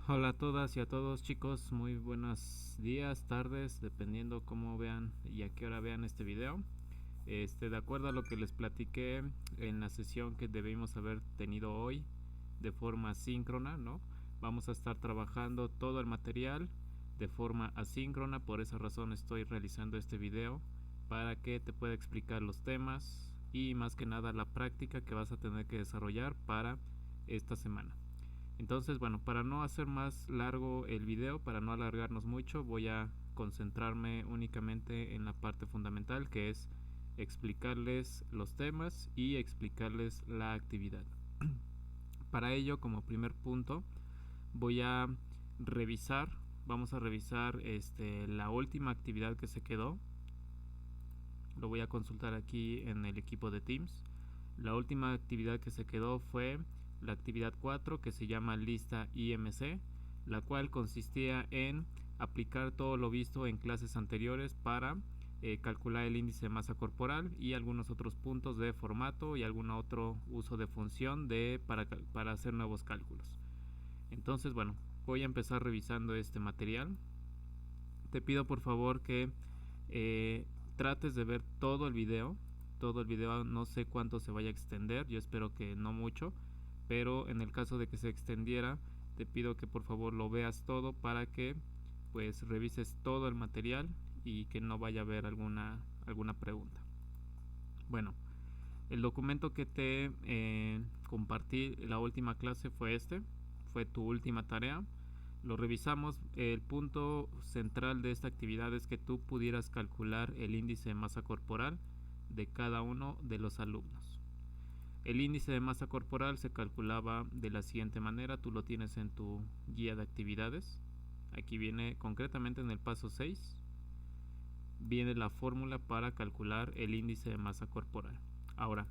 Hola a todas y a todos, chicos, muy buenos días, tardes, dependiendo cómo vean y a qué hora vean este video. De acuerdo a lo que les platiqué en la sesión que debimos haber tenido hoy de forma síncrona, ¿no? Vamos a estar trabajando todo el material de forma asíncrona, por esa razón estoy realizando este video para que te pueda explicar los temas y más que nada la práctica que vas a tener que desarrollar para esta semana. Entonces, bueno, para no hacer más largo el video, para no alargarnos mucho, voy a concentrarme únicamente en la parte fundamental, que es explicarles los temas y explicarles la actividad. Para ello, como primer punto, voy a revisar, vamos a revisar la última actividad que se quedó. Lo voy a consultar aquí en el equipo de Teams. La última actividad que se quedó fue la actividad 4, que se llama lista IMC, la cual consistía en aplicar todo lo visto en clases anteriores para calcular el índice de masa corporal y algunos otros puntos de formato y algún otro uso de función para hacer nuevos cálculos. Entonces, bueno, voy a empezar revisando este material. Te pido por favor que trates de ver todo el video. Todo el video, no sé cuánto se vaya a extender, yo espero que no mucho, pero en el caso de que se extendiera, te pido que por favor lo veas todo para que pues revises todo el material y que no vaya a haber alguna pregunta. Bueno, el documento que te compartí la última clase fue tu última tarea. Lo revisamos. El punto central de esta actividad es que tú pudieras calcular el índice de masa corporal de cada uno de los alumnos. El índice de masa corporal se calculaba de la siguiente manera, tú lo tienes en tu guía de actividades. Aquí viene concretamente en el paso 6, viene la fórmula para calcular el índice de masa corporal. Ahora,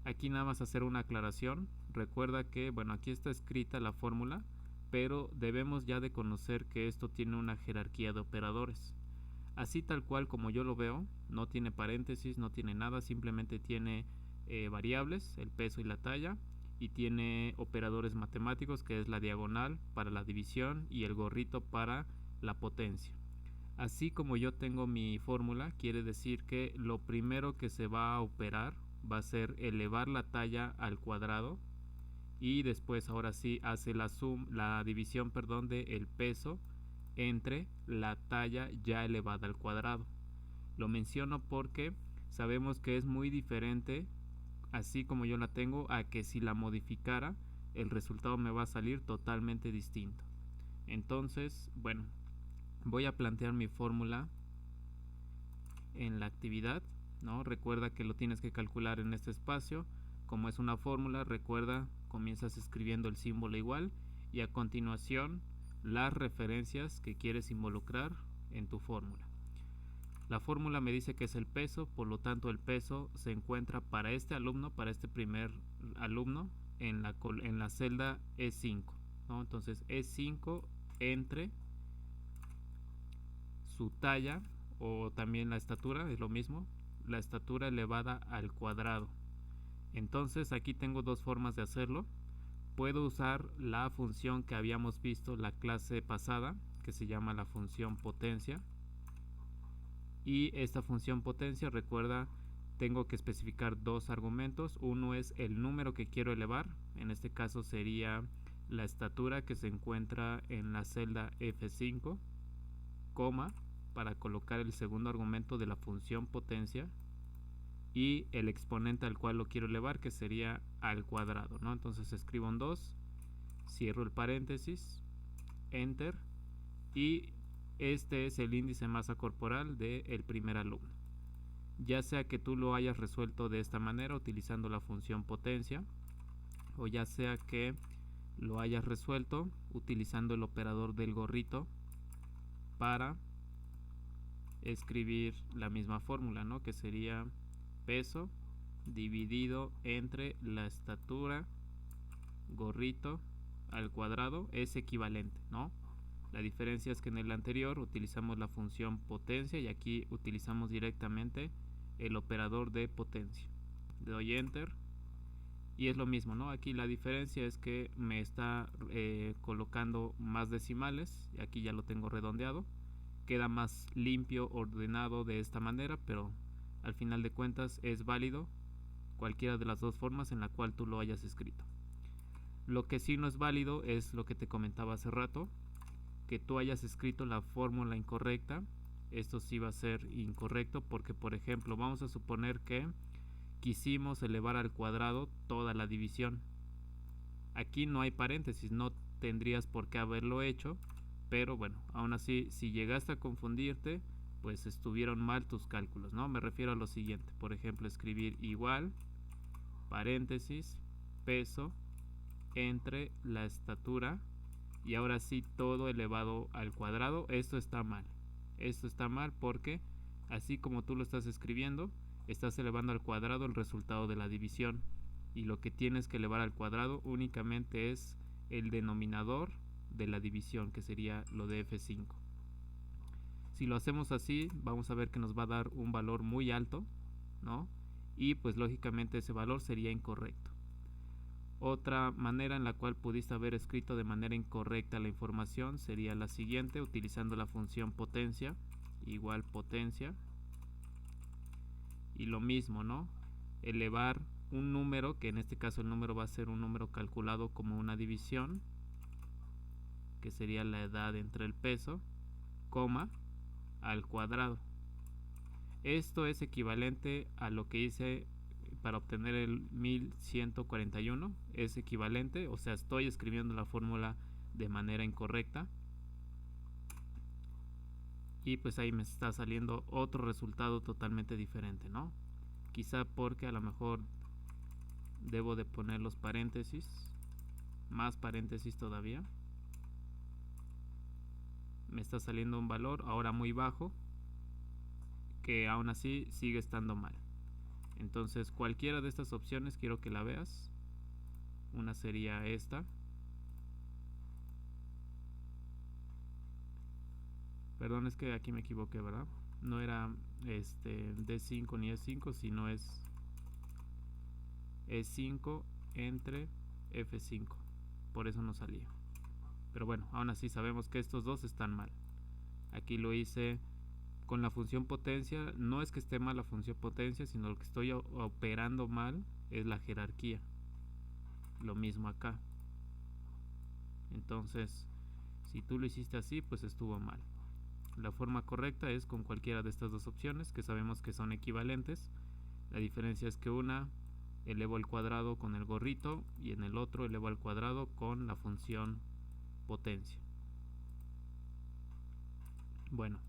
aquí nada más hacer una aclaración. Recuerda que, bueno, aquí está escrita la fórmula, pero debemos ya de conocer que esto tiene una jerarquía de operadores. Así tal cual como yo lo veo, no tiene paréntesis, no tiene nada, simplemente tiene variables, el peso y la talla, y tiene operadores matemáticos, que es la diagonal para la división y el gorrito para la potencia. Así como yo tengo mi fórmula, quiere decir que lo primero que se va a operar va a ser elevar la talla al cuadrado y después ahora sí hace la división, perdón, de el peso entre la talla ya elevada al cuadrado. Lo menciono porque sabemos que es muy diferente, así como yo la tengo, a que si la modificara el resultado me va a salir totalmente distinto. Entonces, bueno, voy a plantear mi fórmula en la actividad, ¿no? Recuerda que lo tienes que calcular en este espacio. Como es una fórmula, recuerda, comienzas escribiendo el símbolo igual y a continuación las referencias que quieres involucrar en tu fórmula. La fórmula me dice que es el peso, por lo tanto el peso se encuentra para este alumno, para este primer alumno, en la celda E5, ¿no? Entonces E5 entre su talla, o también la estatura, es lo mismo, la estatura elevada al cuadrado. Entonces aquí tengo dos formas de hacerlo. Puedo usar la función que habíamos visto la clase pasada, que se llama la función potencia. Y esta función potencia, recuerda, tengo que especificar dos argumentos. Uno es el número que quiero elevar, en este caso sería la estatura que se encuentra en la celda F5, coma, para colocar el segundo argumento de la función potencia, y el exponente al cual lo quiero elevar, que sería al cuadrado, ¿no? Entonces escribo un 2, cierro el paréntesis, enter, y este es el índice de masa corporal del primer alumno. Ya sea que tú lo hayas resuelto de esta manera utilizando la función potencia, o ya sea que lo hayas resuelto utilizando el operador del gorrito para escribir la misma fórmula, ¿no? Que sería peso dividido entre la estatura gorrito al cuadrado es equivalente, ¿no? La diferencia es que en el anterior utilizamos la función potencia y aquí utilizamos directamente el operador de potencia. Le doy enter Y es lo mismo, ¿no? Aquí la diferencia es que me está colocando más decimales. Y aquí ya lo tengo redondeado. Queda más limpio, ordenado de esta manera, pero al final de cuentas es válido cualquiera de las dos formas en la cual tú lo hayas escrito. Lo que sí no es válido es lo que te comentaba hace rato, que tú hayas escrito la fórmula incorrecta. Esto sí va a ser incorrecto porque, por ejemplo, vamos a suponer que quisimos elevar al cuadrado toda la división. Aquí no hay paréntesis, no tendrías por qué haberlo hecho, pero bueno, aún así, si llegaste a confundirte, pues estuvieron mal tus cálculos, ¿no? Me refiero a lo siguiente, por ejemplo, escribir igual, paréntesis, peso, entre la estatura, y ahora sí todo elevado al cuadrado. Esto está mal. Esto está mal porque así como tú lo estás escribiendo, estás elevando al cuadrado el resultado de la división, y lo que tienes que elevar al cuadrado únicamente es el denominador de la división, que sería lo de F5. Si lo hacemos así, vamos a ver que nos va a dar un valor muy alto, ¿no? Y pues lógicamente ese valor sería incorrecto. Otra manera en la cual pudiste haber escrito de manera incorrecta la información sería la siguiente, utilizando la función potencia, igual potencia, y lo mismo, ¿no? Elevar un número, que en este caso el número va a ser un número calculado como una división, que sería la edad entre el peso, coma, al cuadrado. Esto es equivalente a lo que hice para obtener el 1141. Es equivalente, o sea, estoy escribiendo la fórmula de manera incorrecta. Y pues ahí me está saliendo otro resultado totalmente diferente, ¿no? Quizá porque a lo mejor debo de poner los paréntesis, más paréntesis todavía. Me está saliendo un valor ahora muy bajo, que aún así sigue estando mal. Entonces cualquiera de estas opciones quiero que la veas. Una sería esta. Perdón, es que aquí me equivoqué, ¿verdad? No era D5 ni E5, sino es E5 entre F5. Por eso no salía. Pero bueno, aún así sabemos que estos dos están mal. Aquí lo hice con la función potencia. No es que esté mal la función potencia, sino lo que estoy operando mal es la jerarquía. Lo mismo acá. Entonces, si tú lo hiciste así, pues estuvo mal. La forma correcta es con cualquiera de estas dos opciones, que sabemos que son equivalentes. La diferencia es que una elevo al cuadrado con el gorrito y en el otro elevo al cuadrado con la función potencia. Bueno,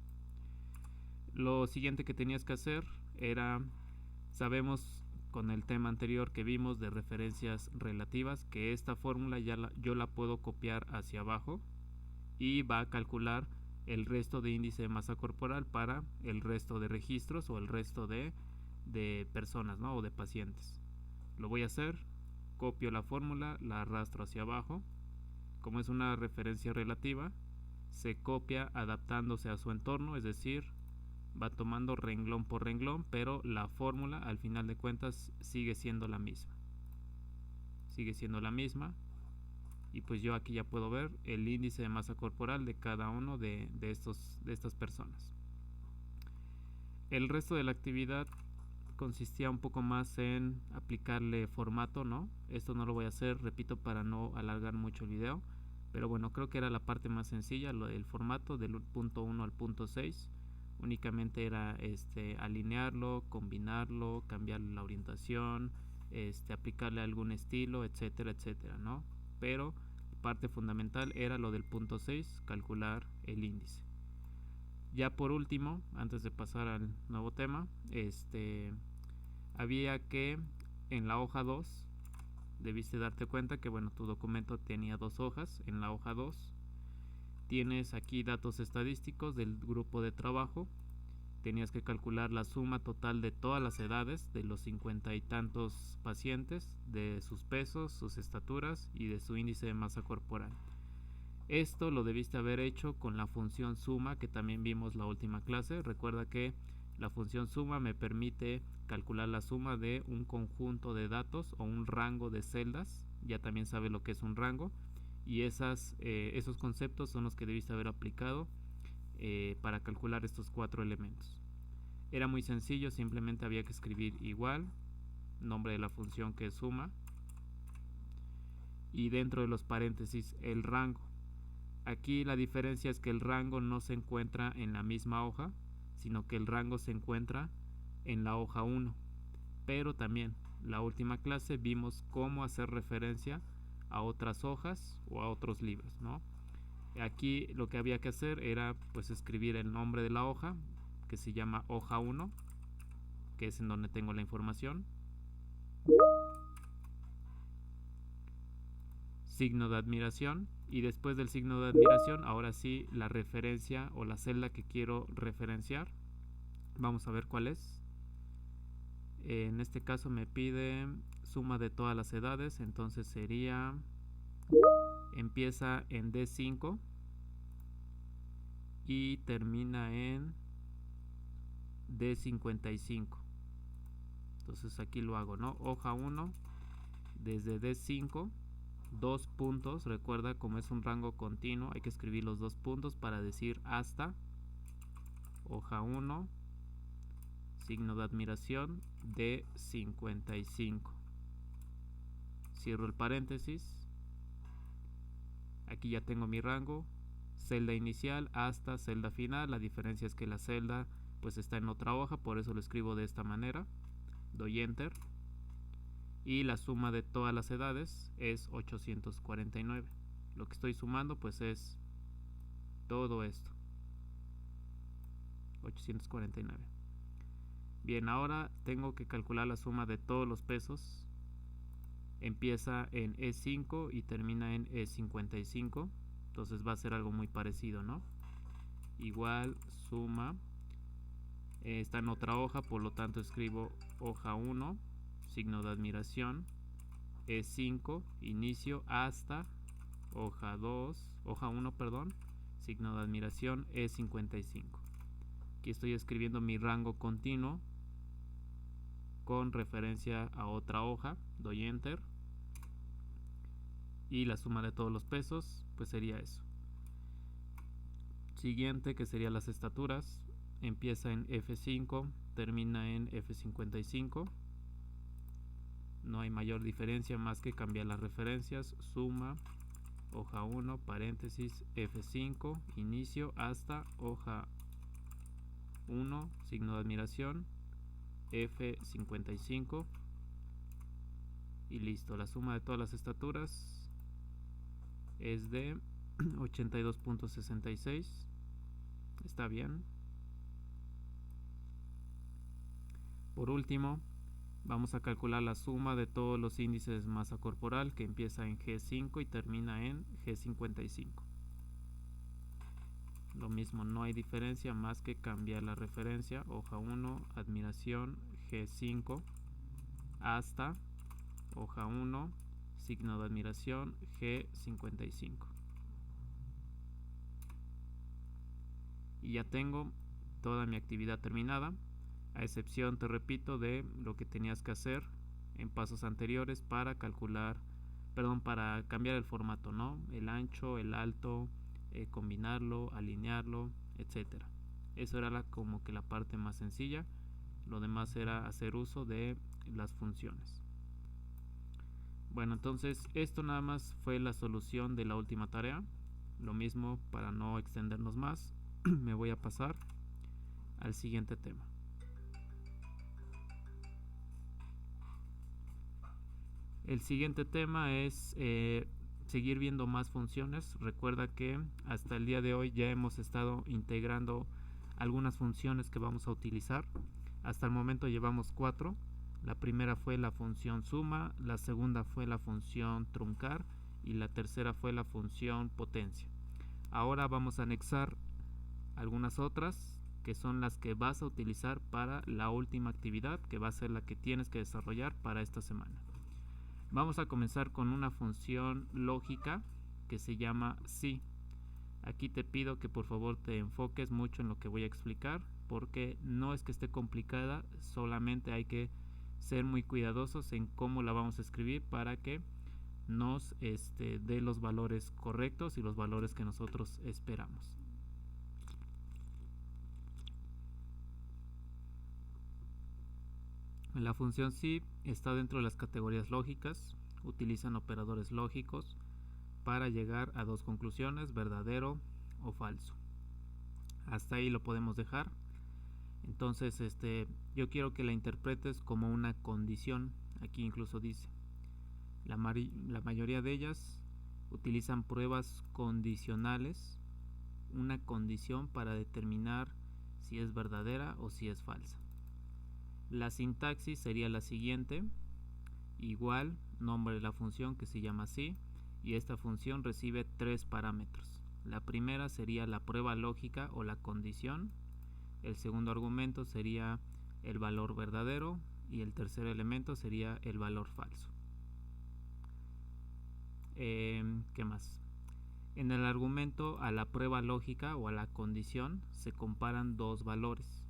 lo siguiente que tenías que hacer era, sabemos con el tema anterior que vimos de referencias relativas, que esta fórmula yo la puedo copiar hacia abajo y va a calcular el resto de índice de masa corporal para el resto de registros o el resto de personas, ¿no? O de pacientes. Lo voy a hacer, copio la fórmula, la arrastro hacia abajo. Como es una referencia relativa, se copia adaptándose a su entorno, es decir, va tomando renglón por renglón, pero la fórmula al final de cuentas sigue siendo la misma. Sigue siendo la misma. Y pues yo aquí ya puedo ver el índice de masa corporal de cada uno de estas personas. El resto de la actividad consistía un poco más en aplicarle formato, ¿no? Esto no lo voy a hacer, repito, para no alargar mucho el video, pero bueno, creo que era la parte más sencilla, lo del formato del punto 1 al punto 6. Únicamente era alinearlo, combinarlo, cambiarle la orientación, aplicarle algún estilo, etcétera, etcétera, ¿no? Pero parte fundamental era lo del punto 6, calcular el índice. Ya por último, antes de pasar al nuevo tema, había que en la hoja 2 debiste darte cuenta que bueno, tu documento tenía dos hojas. En la hoja 2 tienes aquí datos estadísticos del grupo de trabajo. Tenías que calcular la suma total de todas las edades de los 50 y tantos pacientes, de sus pesos, sus estaturas y de su índice de masa corporal. Esto lo debiste haber hecho con la función suma que también vimos la última clase. Recuerda que La función suma me permite calcular la suma de un conjunto de datos o un rango de celdas. Ya también sabe lo que es un rango. Y esos conceptos son los que debiste haber aplicado para calcular estos 4 elementos. Era muy sencillo, simplemente había que escribir igual, nombre de la función que es suma, y dentro de los paréntesis el rango. Aquí la diferencia es que el rango no se encuentra en la misma hoja, sino que el rango se encuentra en la hoja 1. Pero también la última clase vimos cómo hacer referencia a otras hojas o a otros libros, ¿no? Aquí lo que había que hacer era pues escribir el nombre de la hoja, que se llama hoja 1, que es en donde tengo la información, signo de admiración, y después del signo de admiración, ahora sí, la referencia o la celda que quiero referenciar. Vamos a ver cuál es. En este caso me pide suma de todas las edades, entonces sería, empieza en D5 y termina en D55. Entonces aquí lo hago, ¿no? Hoja 1 desde D5, 2 puntos. Recuerda, como es un rango continuo, hay que escribir los 2 puntos para decir hasta. Hoja 1, signo de admiración, D55. Cierro el paréntesis. Aquí ya tengo mi rango, celda inicial hasta celda final. La diferencia es que la celda pues está en otra hoja, por eso lo escribo de esta manera. Doy enter y la suma de todas las edades es 849. Lo que estoy sumando pues es todo esto, 849. Bien, ahora tengo que calcular la suma de todos los pesos. Empieza en E5 y termina en E55, entonces va a ser algo muy parecido, ¿no? Igual suma, está en otra hoja, por lo tanto escribo hoja 1, signo de admiración, E5, inicio hasta hoja 1, perdón, signo de admiración, E55. Aquí estoy escribiendo mi rango continuo con referencia a otra hoja, doy enter y la suma de todos los pesos pues sería eso. Siguiente, que sería las estaturas, empieza en F5, termina en F55. No hay mayor diferencia más que cambiar las referencias. Suma, hoja 1, paréntesis, F5, inicio hasta hoja 1, signo de admiración, F55 y listo. La suma de todas las estaturas es de 82.66. Está bien. Por último, vamos a calcular la suma de todos los índices de masa corporal, que empieza en G5 y termina en G55. Lo mismo, no hay diferencia más que cambiar la referencia. Hoja 1, admiración, G5 hasta hoja 1, signo de admiración, G55. Y ya tengo toda mi actividad terminada, a excepción, te repito, de lo que tenías que hacer en pasos anteriores para para cambiar el formato, ¿no? El ancho, el alto, combinarlo, alinearlo, etcétera. Eso era como que la parte más sencilla. Lo demás era hacer uso de las funciones. Bueno, entonces esto nada más fue la solución de la última tarea. Lo mismo, para no extendernos más, me voy a pasar al siguiente tema. El siguiente tema es seguir viendo más funciones. Recuerda que hasta el día de hoy ya hemos estado integrando algunas funciones que vamos a utilizar. Hasta el momento llevamos 4. La primera fue la función suma, la segunda fue la función truncar y la tercera fue la función potencia. Ahora vamos a anexar algunas otras que son las que vas a utilizar para la última actividad, que va a ser la que tienes que desarrollar para esta semana. Vamos a comenzar con una función lógica que se llama si. Aquí te pido que por favor te enfoques mucho en lo que voy a explicar, porque no es que esté complicada, solamente hay que ser muy cuidadosos en cómo la vamos a escribir para que nos dé los valores correctos y los valores que nosotros esperamos. La función si está dentro de las categorías lógicas, utilizan operadores lógicos para llegar a dos conclusiones, verdadero o falso. Hasta ahí lo podemos dejar. Entonces yo quiero que la interpretes como una condición. Aquí incluso dice, la mayoría de ellas utilizan pruebas condicionales, una condición para determinar si es verdadera o si es falsa. La sintaxis sería la siguiente: igual, nombre de la función que se llama así, y esta función recibe tres parámetros. La primera sería la prueba lógica o la condición, el segundo argumento sería el valor verdadero y el tercer elemento sería el valor falso. ¿Qué más? En el argumento a la prueba lógica o a la condición se comparan dos valores.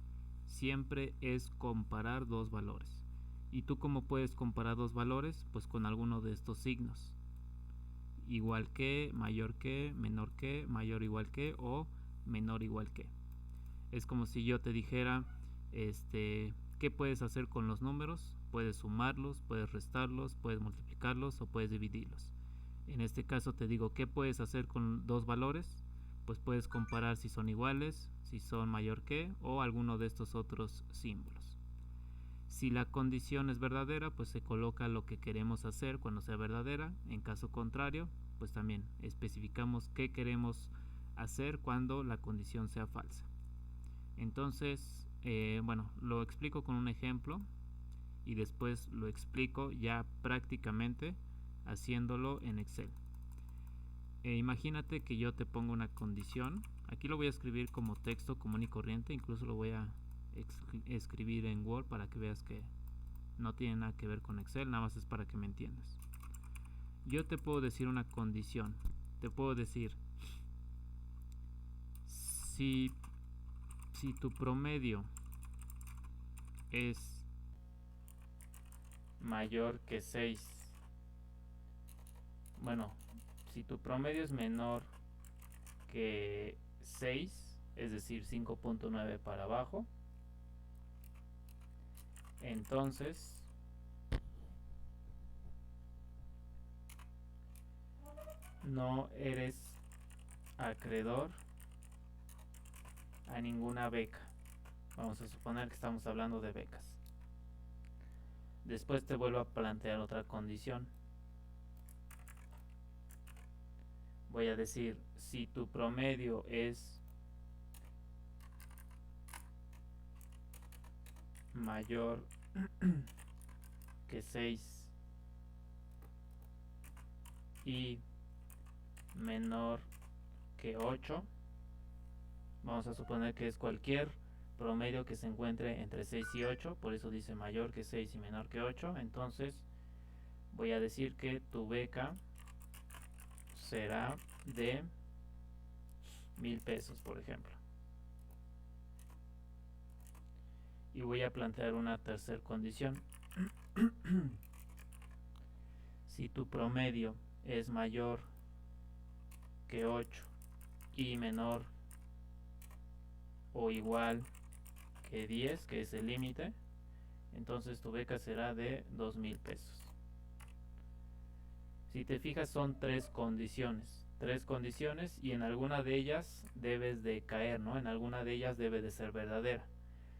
Siempre es comparar dos valores. ¿Y tú cómo puedes comparar dos valores? Pues con alguno de estos signos: igual que, mayor que, menor que, mayor igual que o menor igual que. Es como si yo te dijera, ¿qué puedes hacer con los números? Puedes sumarlos, puedes restarlos, puedes multiplicarlos o puedes dividirlos. En este caso te digo, ¿qué puedes hacer con dos valores? Pues puedes comparar si son iguales, si son mayor que o alguno de estos otros símbolos. Si la condición es verdadera, pues se coloca lo que queremos hacer cuando sea verdadera. En caso contrario, pues también especificamos qué queremos hacer cuando la condición sea falsa. Entonces, lo explico con un ejemplo y después lo explico ya prácticamente haciéndolo en Excel. Imagínate que yo te pongo una condición. Aquí lo voy a escribir como texto común y corriente, incluso lo voy a escribir en Word para que veas que no tiene nada que ver con Excel, nada más es para que me entiendas. Yo te puedo decir una condición, te puedo decir, si tu promedio es mayor que 6, si tu promedio es menor que 6, es decir 5.9 para abajo, entonces no eres acreedor a ninguna beca. Vamos a suponer que estamos hablando de becas. Después te vuelvo a plantear otra condición. Voy a decir, si tu promedio es mayor que 6 y menor que 8, vamos a suponer que es cualquier promedio que se encuentre entre 6 y 8, por eso dice mayor que 6 y menor que 8, entonces voy a decir que tu beca será de 1000 pesos, por ejemplo. Y voy a plantear una tercera condición. Si tu promedio es mayor que 8 y menor o igual que 10, que es el límite, entonces tu beca será de 2000 pesos. Si te fijas, son tres condiciones y en alguna de ellas debes de caer, ¿no? En alguna de ellas debe de ser verdadera.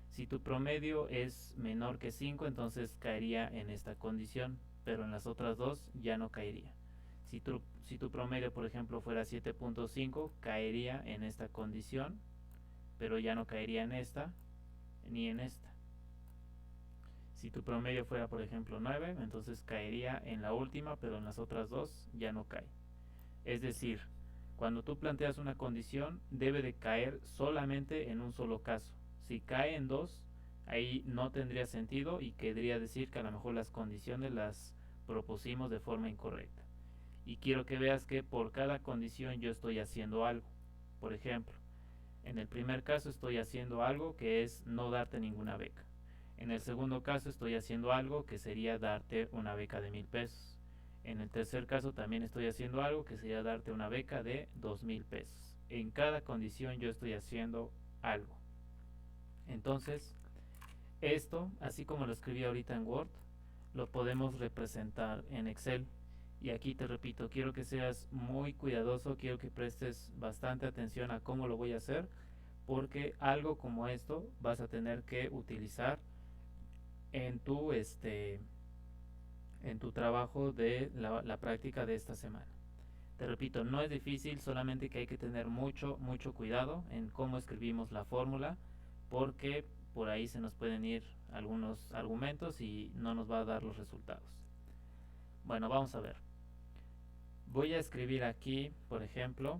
Si tu promedio es menor que 5, entonces caería en esta condición, pero en las otras dos ya no caería. Si tu promedio, por ejemplo, fuera 7.5, caería en esta condición, pero ya no caería en esta ni en esta. Si tu promedio fuera, por ejemplo, 9, entonces caería en la última, pero en las otras dos ya no cae. Es decir, cuando tú planteas una condición, debe de caer solamente en un solo caso. Si cae en dos, ahí no tendría sentido y querría decir que a lo mejor las condiciones las propusimos de forma incorrecta. Y quiero que veas que por cada condición yo estoy haciendo algo. Por ejemplo, en el primer caso estoy haciendo algo que es no darte ninguna beca. En el segundo caso estoy haciendo algo que sería darte una beca de 1,000 pesos. En el tercer caso también estoy haciendo algo que sería darte una beca de 2,000 pesos. En cada condición yo estoy haciendo algo. Entonces, esto, así como lo escribí ahorita en Word, lo podemos representar en Excel. Y aquí te repito, quiero que seas muy cuidadoso, quiero que prestes bastante atención a cómo lo voy a hacer, porque algo como esto vas a tener que utilizar en tu trabajo de la práctica de esta semana. Te repito, no es difícil, solamente que hay que tener mucho cuidado en cómo escribimos la fórmula, porque por ahí se nos pueden ir algunos argumentos y no nos va a dar los resultados. Bueno, vamos a ver. Voy a escribir aquí, por ejemplo,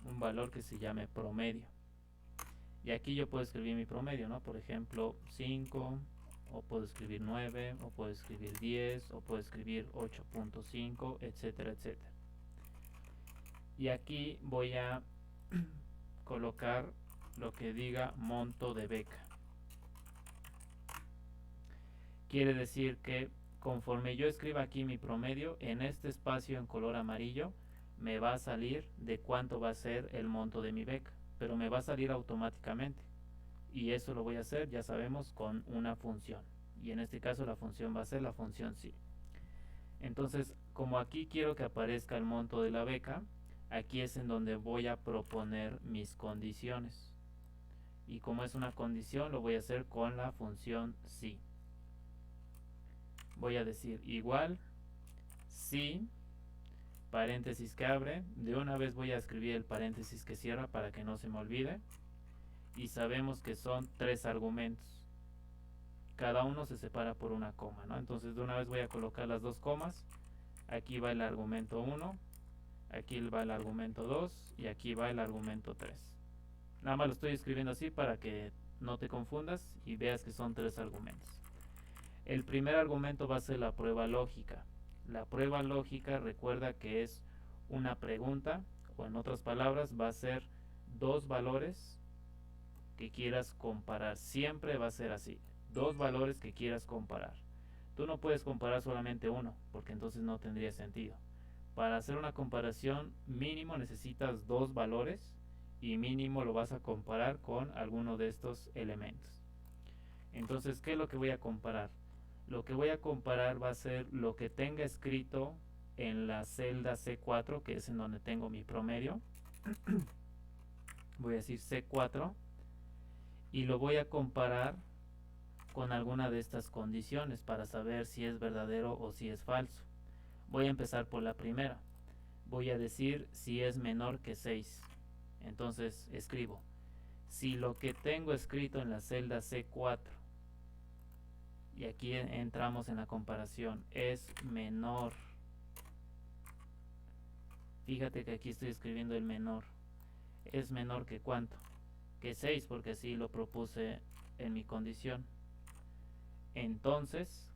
un valor que se llame promedio. Y aquí yo puedo escribir mi promedio, ¿no? Por ejemplo, 5, o puedo escribir 9, o puedo escribir 10, o puedo escribir 8.5, etcétera, etcétera. Y aquí voy a colocar lo que diga monto de beca. Quiere decir que conforme yo escriba aquí mi promedio, en este espacio en color amarillo me va a salir de cuánto va a ser el monto de mi beca, pero me va a salir automáticamente. Y eso lo voy a hacer, ya sabemos, con una función. Y en este caso la función va a ser la función sí. Entonces, como aquí quiero que aparezca el monto de la beca, aquí es en donde voy a proponer mis condiciones. Y como es una condición, lo voy a hacer con la función sí. Voy a decir igual si, paréntesis que abre, de una vez voy a escribir el paréntesis que cierra para que no se me olvide. Y sabemos que son 3 argumentos. Cada uno se separa por una coma, ¿no? Entonces de una vez voy a colocar las 2 comas. Aquí va el argumento 1, aquí va el argumento 2 y aquí va el argumento 3. Nada más lo estoy escribiendo así para que no te confundas y veas que son 3 argumentos. El primer argumento va a ser la prueba lógica. La prueba lógica, recuerda que es una pregunta, o en otras palabras va a ser 2 valores que quieras comparar. Siempre va a ser así, 2 valores que quieras comparar. Tú no puedes comparar solamente uno, porque entonces no tendría sentido. Para hacer una comparación mínimo necesitas 2 valores y mínimo lo vas a comparar con alguno de estos elementos. Entonces, ¿qué es lo que voy a comparar? Lo que voy a comparar va a ser lo que tenga escrito en la celda C4, que es en donde tengo mi promedio. Voy a decir C4 y lo voy a comparar con alguna de estas condiciones para saber si es verdadero o si es falso. Voy a empezar por la primera. Voy a decir si es menor que 6. Entonces escribo, si lo que tengo escrito en la celda C4, y aquí entramos en la comparación, es menor. Fíjate que aquí estoy escribiendo el menor. ¿Es menor que cuánto? Que 6, porque así lo propuse en mi condición. Entonces,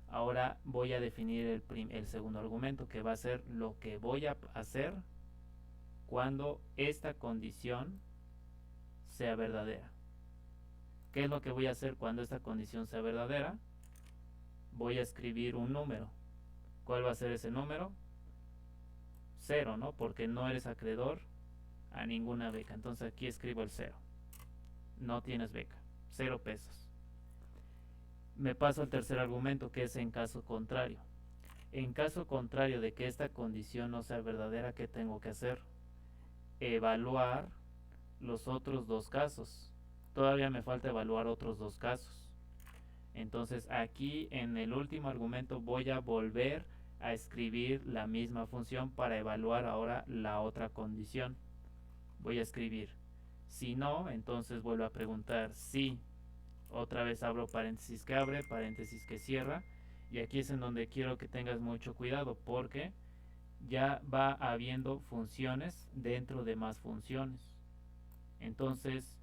ahora voy a definir el segundo argumento, que va a ser lo que voy a hacer cuando esta condición sea verdadera. ¿Qué es lo que voy a hacer cuando esta condición sea verdadera? Voy a escribir un número. ¿Cuál va a ser ese número? 0, ¿no? Porque no eres acreedor a ninguna beca. Entonces aquí escribo el 0. No tienes beca. 0 pesos. Me paso al tercer argumento, que es en caso contrario. En caso contrario de que esta condición no sea verdadera, ¿qué tengo que hacer? Evaluar los otros 2 casos. Todavía me falta evaluar otros 2 casos. Entonces aquí en el último argumento voy a volver a escribir la misma función para evaluar ahora la otra condición. Voy a escribir si no, entonces vuelvo a preguntar si. Otra vez abro paréntesis que abre, paréntesis que cierra. Y aquí es en donde quiero que tengas mucho cuidado, porque ya va habiendo funciones dentro de más funciones. Entonces,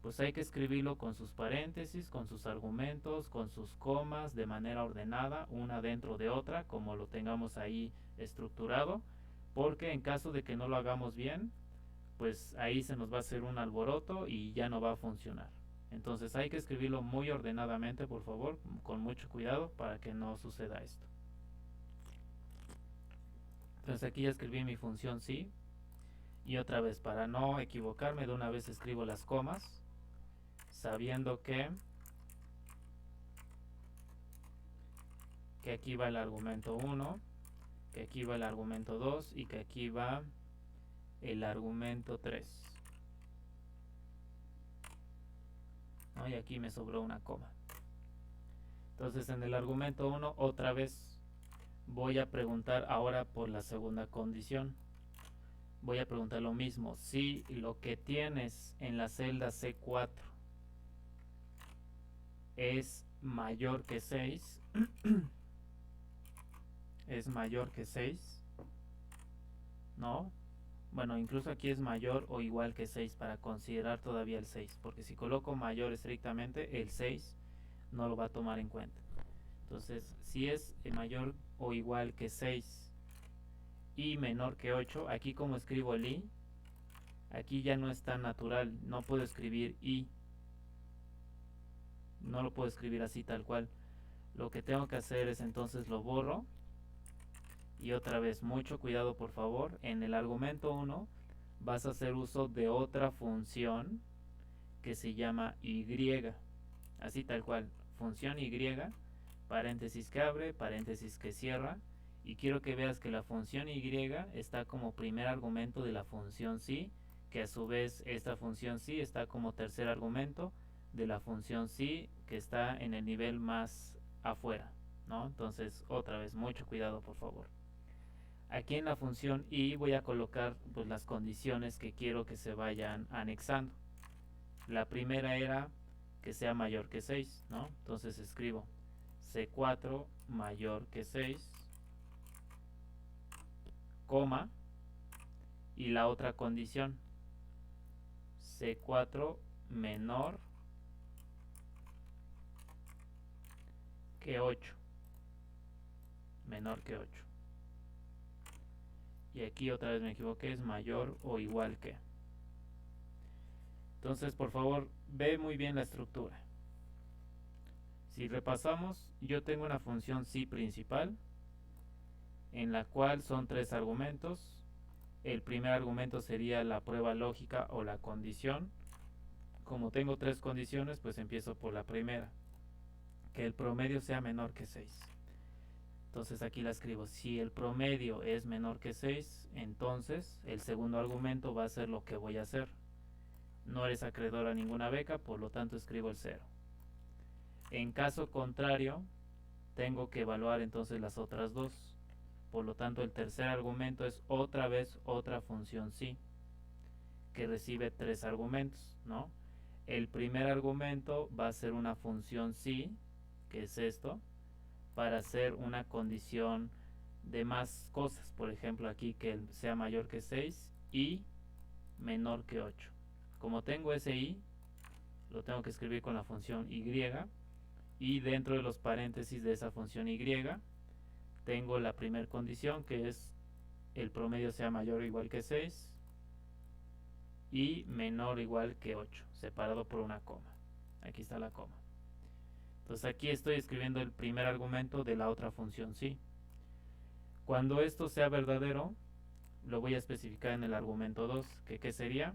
pues hay que escribirlo con sus paréntesis, con sus argumentos, con sus comas, de manera ordenada, una dentro de otra, como lo tengamos ahí estructurado, porque en caso de que no lo hagamos bien, pues ahí se nos va a hacer un alboroto y ya no va a funcionar. Entonces hay que escribirlo muy ordenadamente, por favor, con mucho cuidado para que no suceda esto. Entonces aquí ya escribí mi función sí. Y otra vez, para no equivocarme, de una vez escribo las comas, sabiendo que aquí va el argumento 1, que aquí va el argumento 2 y que aquí va el argumento 3. ¿No? Y aquí me sobró una coma. Entonces en el argumento 1 otra vez voy a preguntar ahora por la segunda condición. Voy a preguntar lo mismo. Si lo que tienes en la celda C4 es mayor que 6, es mayor que 6, ¿no? Bueno, incluso aquí es mayor o igual que 6 para considerar todavía el 6, porque si coloco mayor estrictamente, el 6 no lo va a tomar en cuenta. Entonces, si es mayor o igual que 6 y menor que 8, aquí como escribo el i, aquí ya no es tan natural, no puedo escribir i, no lo puedo escribir así tal cual. Lo que tengo que hacer es entonces lo borro. Y otra vez, mucho cuidado por favor. En el argumento 1 vas a hacer uso de otra función que se llama y. Así tal cual, función y, paréntesis que abre, paréntesis que cierra. Y quiero que veas que la función y está como primer argumento de la función sí, que a su vez esta función sí está como tercer argumento de la función sí, que está en el nivel más afuera, ¿no? Entonces, otra vez, mucho cuidado por favor. Aquí en la función y voy a colocar pues las condiciones que quiero que se vayan anexando. La primera era que sea mayor que 6, ¿no? Entonces escribo C4 mayor que 6, coma, y la otra condición C4 menor que 8, menor que 8. Y aquí otra vez me equivoqué, es mayor o igual que. Entonces, por favor, ve muy bien la estructura. Si repasamos, yo tengo una función sí principal, en la cual son 3 argumentos. El primer argumento sería la prueba lógica o la condición. Como tengo 3 condiciones, pues empiezo por la primera, que el promedio sea menor que 6. Entonces aquí la escribo, si el promedio es menor que 6, entonces el segundo argumento va a ser lo que voy a hacer. No eres acreedor a ninguna beca, por lo tanto escribo el 0. En caso contrario, tengo que evaluar entonces las otras dos. Por lo tanto, el tercer argumento es otra vez otra función sí, que recibe 3 argumentos, ¿no? El primer argumento va a ser una función sí, que es esto, para hacer una condición de más cosas. Por ejemplo, aquí que sea mayor que 6 y menor que 8. Como tengo ese i, lo tengo que escribir con la función y, y dentro de los paréntesis de esa función y tengo la primera condición, que es el promedio sea mayor o igual que 6 y menor o igual que 8, separado por una coma. Aquí está la coma. Entonces aquí estoy escribiendo el primer argumento de la otra función sí. Cuando esto sea verdadero, lo voy a especificar en el argumento 2, que ¿qué sería?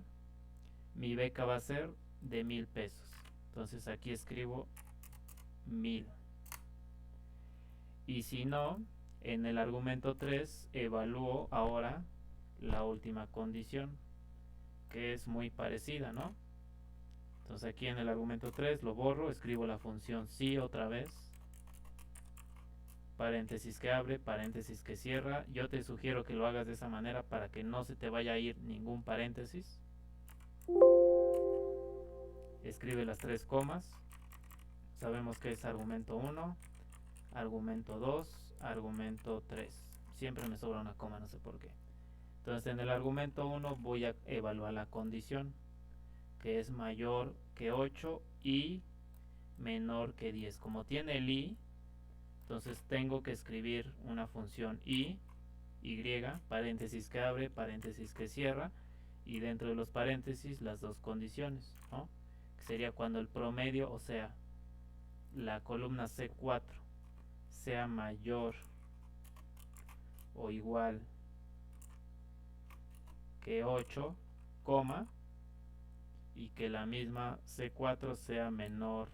Mi beca va a ser de 1000 pesos. Entonces aquí escribo 1000. Y si no, en el argumento 3 evalúo ahora la última condición, que es muy parecida, ¿no? Entonces aquí en el argumento 3 lo borro, escribo la función sí otra vez, paréntesis que abre, paréntesis que cierra. Yo te sugiero que lo hagas de esa manera para que no se te vaya a ir ningún paréntesis. Escribe las 3 comas. Sabemos que es argumento 1, argumento 2, argumento 3. Siempre me sobra una coma, no sé por qué. Entonces en el argumento 1 voy a evaluar la condición, que es mayor que 8 y menor que 10. Como tiene el i, entonces tengo que escribir una función y, paréntesis que abre, paréntesis que cierra, y dentro de los paréntesis las dos condiciones, ¿no? Que sería cuando el promedio, o sea, la columna C4 sea mayor o igual que 8, coma, y que la misma C4 sea menor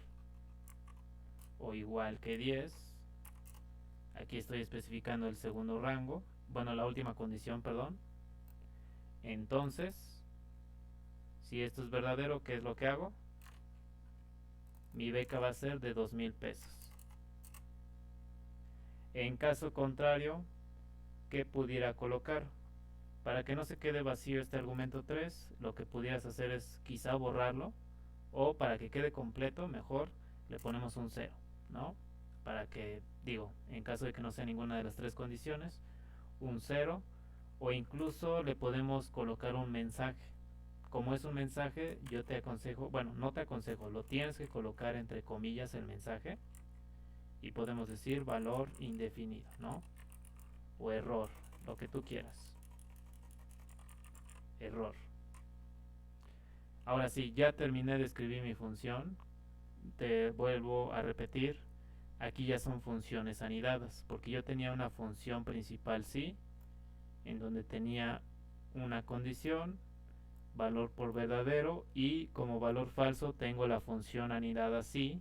o igual que 10. Aquí estoy especificando el segundo rango, bueno, la última condición, perdón. Entonces, si esto es verdadero, ¿qué es lo que hago? Mi beca va a ser de 2,000 pesos. En caso contrario, ¿qué pudiera colocar? Para que no se quede vacío este argumento 3, lo que pudieras hacer es quizá borrarlo, o para que quede completo, mejor le ponemos un 0, ¿no? Para que, digo, en caso de que no sea ninguna de las tres condiciones, un 0, o incluso le podemos colocar un mensaje. Como es un mensaje, yo te aconsejo, bueno, no te aconsejo, lo tienes que colocar entre comillas el mensaje, y podemos decir valor indefinido, ¿no? O error, lo que tú quieras. Error. Ahora sí, ya terminé de escribir mi función. Te vuelvo a repetir. Aquí ya son funciones anidadas, porque yo tenía una función principal sí, en donde tenía una condición, valor por verdadero, y como valor falso tengo la función anidada sí,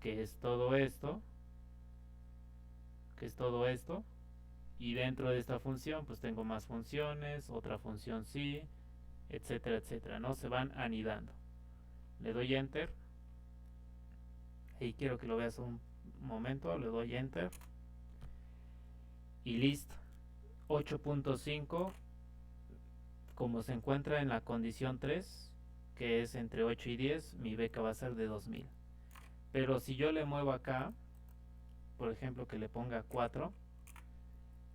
que es todo esto, y dentro de esta función pues tengo más funciones, otra función sí, etcétera, etcétera, ¿no? Se van anidando. Le doy enter. Y quiero que lo veas un momento. Le doy enter. Y listo. 8.5, como se encuentra en la condición 3, que es entre 8 y 10, mi beca va a ser de 2,000. Pero si yo le muevo acá, por ejemplo que le ponga 4,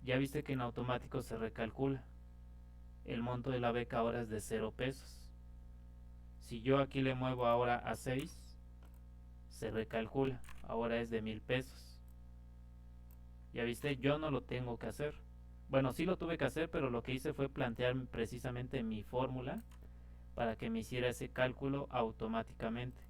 ya viste que en automático se recalcula. El monto de la beca ahora es de 0 pesos. Si yo aquí le muevo ahora a 6, se recalcula, ahora es de 1,000 pesos. Ya viste, yo no lo tengo que hacer. Bueno, sí lo tuve que hacer, pero lo que hice fue plantear precisamente mi fórmula para que me hiciera ese cálculo automáticamente.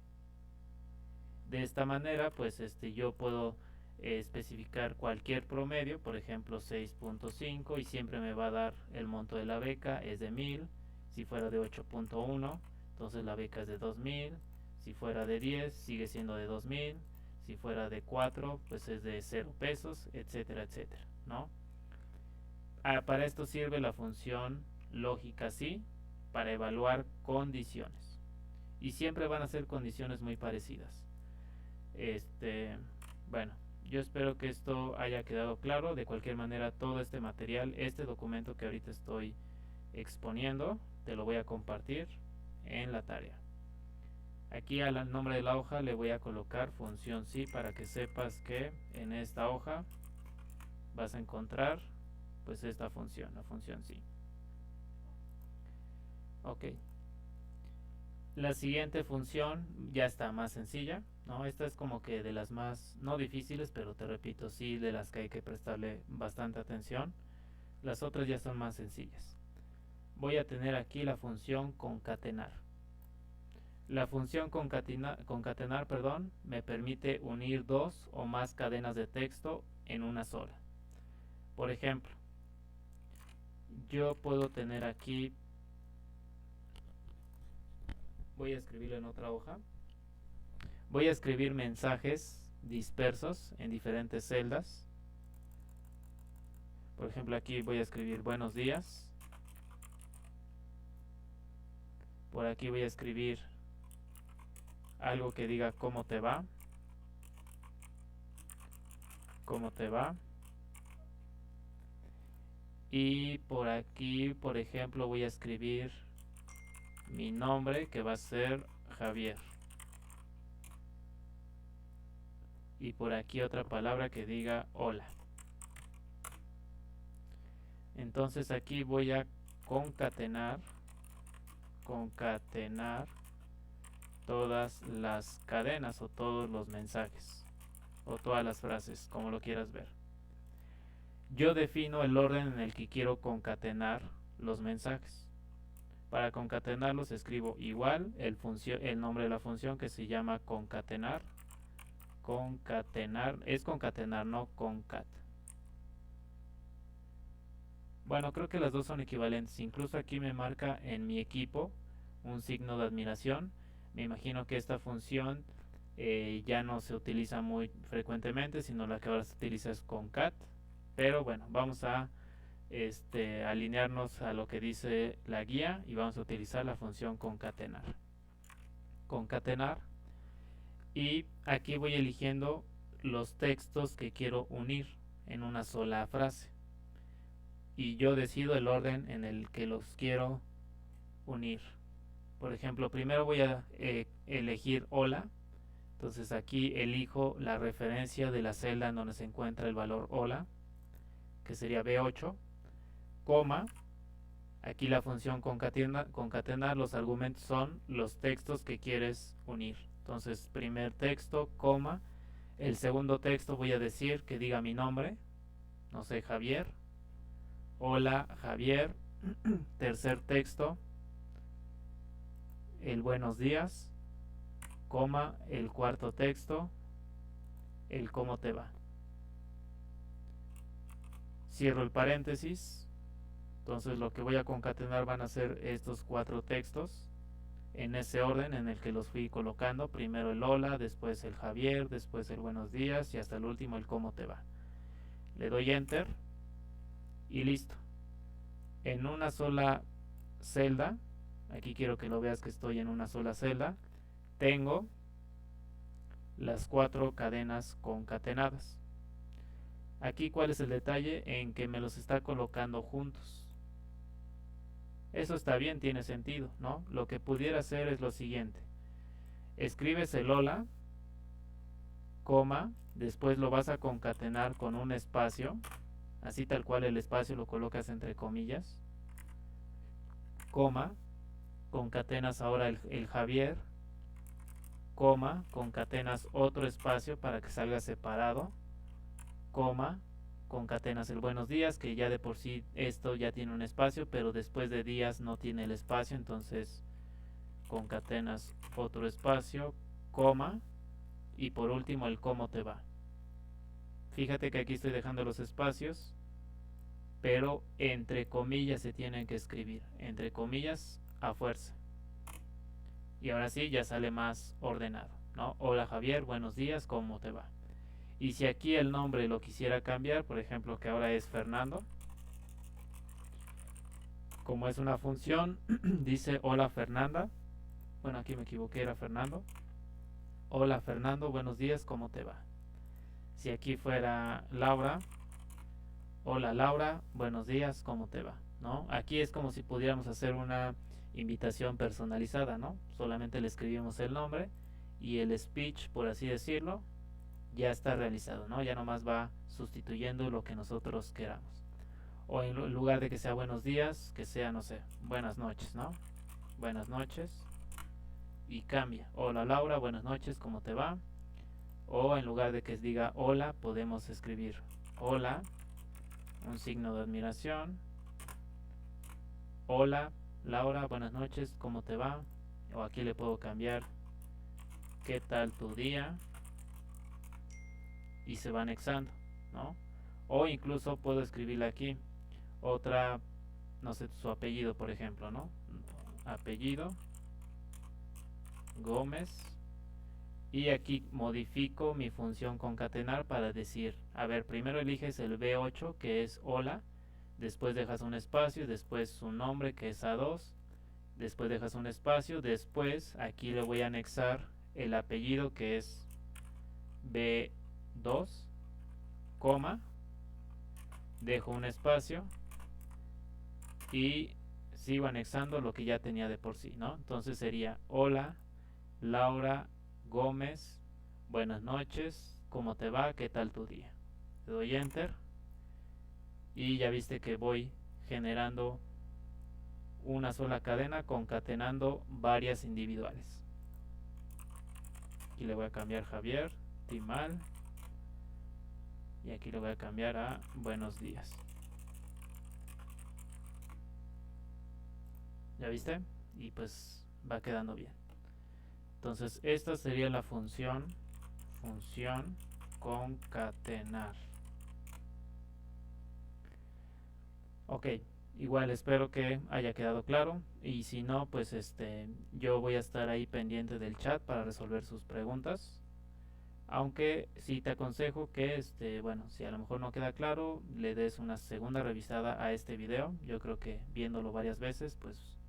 De esta manera, pues yo puedo especificar cualquier promedio, por ejemplo 6.5, y siempre me va a dar el monto de la beca, es de 1,000. Si fuera de 8.1, entonces la beca es de 2,000. Si fuera de 10, sigue siendo de 2,000. Si fuera de 4, pues es de 0 pesos, etcétera, etcétera, ¿no? Para esto sirve la función lógica sí, para evaluar condiciones. Y siempre van a ser condiciones muy parecidas. Bueno, yo espero que esto haya quedado claro. De cualquier manera, todo este material, este documento que ahorita estoy exponiendo, te lo voy a compartir en la tarea. Aquí al nombre de la hoja le voy a colocar función sí, para que sepas que en esta hoja vas a encontrar pues esta función, la función sí. Ok. La siguiente función ya está más sencilla, ¿no? Esta es como que de las más, no difíciles, pero te repito, sí de las que hay que prestarle bastante atención. Las otras ya son más sencillas. Voy a tener aquí la función concatenar. La función concatenar, me permite unir dos o más cadenas de texto en una sola. Por ejemplo, yo puedo tener aquí, voy a escribirlo en otra hoja, voy a escribir mensajes dispersos en diferentes celdas. Por ejemplo, aquí voy a escribir buenos días. Por aquí voy a escribir algo que diga cómo te va. Cómo te va. Y por aquí, por ejemplo, voy a escribir mi nombre, que va a ser Javier. Y por aquí otra palabra que diga hola. Entonces aquí voy a concatenar todas las cadenas o todos los mensajes o todas las frases, como lo quieras ver. Yo defino el orden en el que quiero concatenar los mensajes. Para concatenarlos escribo igual el nombre de la función, que se llama concatenar. Concatenar, es concatenar, no concat. Bueno, creo que las dos son equivalentes. Incluso aquí me marca en mi equipo un signo de admiración. Me imagino que esta función ya no se utiliza muy frecuentemente, sino la que ahora se utiliza es concat. Pero bueno, vamos a alinearnos a lo que dice la guía y vamos a utilizar la función concatenar. Concatenar. Y aquí voy eligiendo los textos que quiero unir en una sola frase. Y yo decido el orden en el que los quiero unir. Por ejemplo, primero voy a elegir hola. Entonces aquí elijo la referencia de la celda en donde se encuentra el valor hola, que sería B8, coma. Aquí la función concatenar, los argumentos son los textos que quieres unir. Entonces, primer texto, coma. El segundo texto voy a decir que diga mi nombre, no sé, Javier. Hola, Javier. Tercer texto, el buenos días, coma. El cuarto texto, el cómo te va. Cierro el paréntesis. Entonces lo que voy a concatenar van a ser estos 4 textos en ese orden en el que los fui colocando. Primero el hola, después el Javier, después el buenos días y hasta el último el cómo te va. Le doy enter y listo. En una sola celda, aquí quiero que lo veas que estoy en una sola celda, tengo las 4 cadenas concatenadas. Aquí, ¿cuál es el detalle? En que me los está colocando juntos. Eso está bien, tiene sentido, ¿no? Lo que pudiera hacer es lo siguiente. Escribes el hola, coma, después lo vas a concatenar con un espacio, así tal cual el espacio lo colocas entre comillas, coma, concatenas ahora el Javier, coma, concatenas otro espacio para que salga separado, coma, concatenas el buenos días, que ya de por sí esto ya tiene un espacio, pero después de días no tiene el espacio, entonces concatenas otro espacio, coma, y por último el cómo te va. Fíjate que aquí estoy dejando los espacios, pero entre comillas se tienen que escribir, entre comillas a fuerza. Y ahora sí ya sale más ordenado, ¿no? Hola Javier, buenos días, ¿cómo te va? Y si aquí el nombre lo quisiera cambiar, por ejemplo que ahora es Fernando, como es una función, dice hola Fernanda, bueno aquí me equivoqué, era Fernando. Hola Fernando, buenos días, ¿cómo te va? Si aquí fuera Laura, hola Laura, buenos días, ¿cómo te va? ¿No? Aquí es como si pudiéramos hacer una invitación personalizada, ¿no? Solamente le escribimos el nombre y el speech, por así decirlo, ya está realizado, ¿no? Ya nomás va sustituyendo lo que nosotros queramos. O en lugar de que sea buenos días, que sea, no sé, buenas noches, ¿no? Buenas noches. Y cambia. Hola Laura, buenas noches, ¿cómo te va? O en lugar de que diga hola, podemos escribir hola, un signo de admiración. Hola Laura, buenas noches, ¿cómo te va? O aquí le puedo cambiar ¿qué tal tu día? Y se va anexando, ¿no? O incluso puedo escribirle aquí otra, no sé, su apellido, por ejemplo, ¿no? Apellido Gómez. Y aquí modifico mi función concatenar para decir, a ver, primero eliges el B8 que es hola, después dejas un espacio, después su nombre que es A2, después dejas un espacio, después aquí le voy a anexar el apellido que es B2, coma, dejo un espacio y sigo anexando lo que ya tenía de por sí, ¿no? Entonces sería hola Laura Gómez, buenas noches, ¿cómo te va? ¿Qué tal tu día? Le doy enter y ya viste que voy generando una sola cadena concatenando varias individuales. Aquí le voy a cambiar Javier, Timal, y aquí le voy a cambiar a buenos días. ¿Ya viste? Y pues va quedando bien. Entonces esta sería la función concatenar. Ok, igual espero que haya quedado claro, y si no, pues yo voy a estar ahí pendiente del chat para resolver sus preguntas. Aunque sí te aconsejo que bueno, si a lo mejor no queda claro, le des una segunda revisada a este video. Yo creo que viéndolo varias veces, pues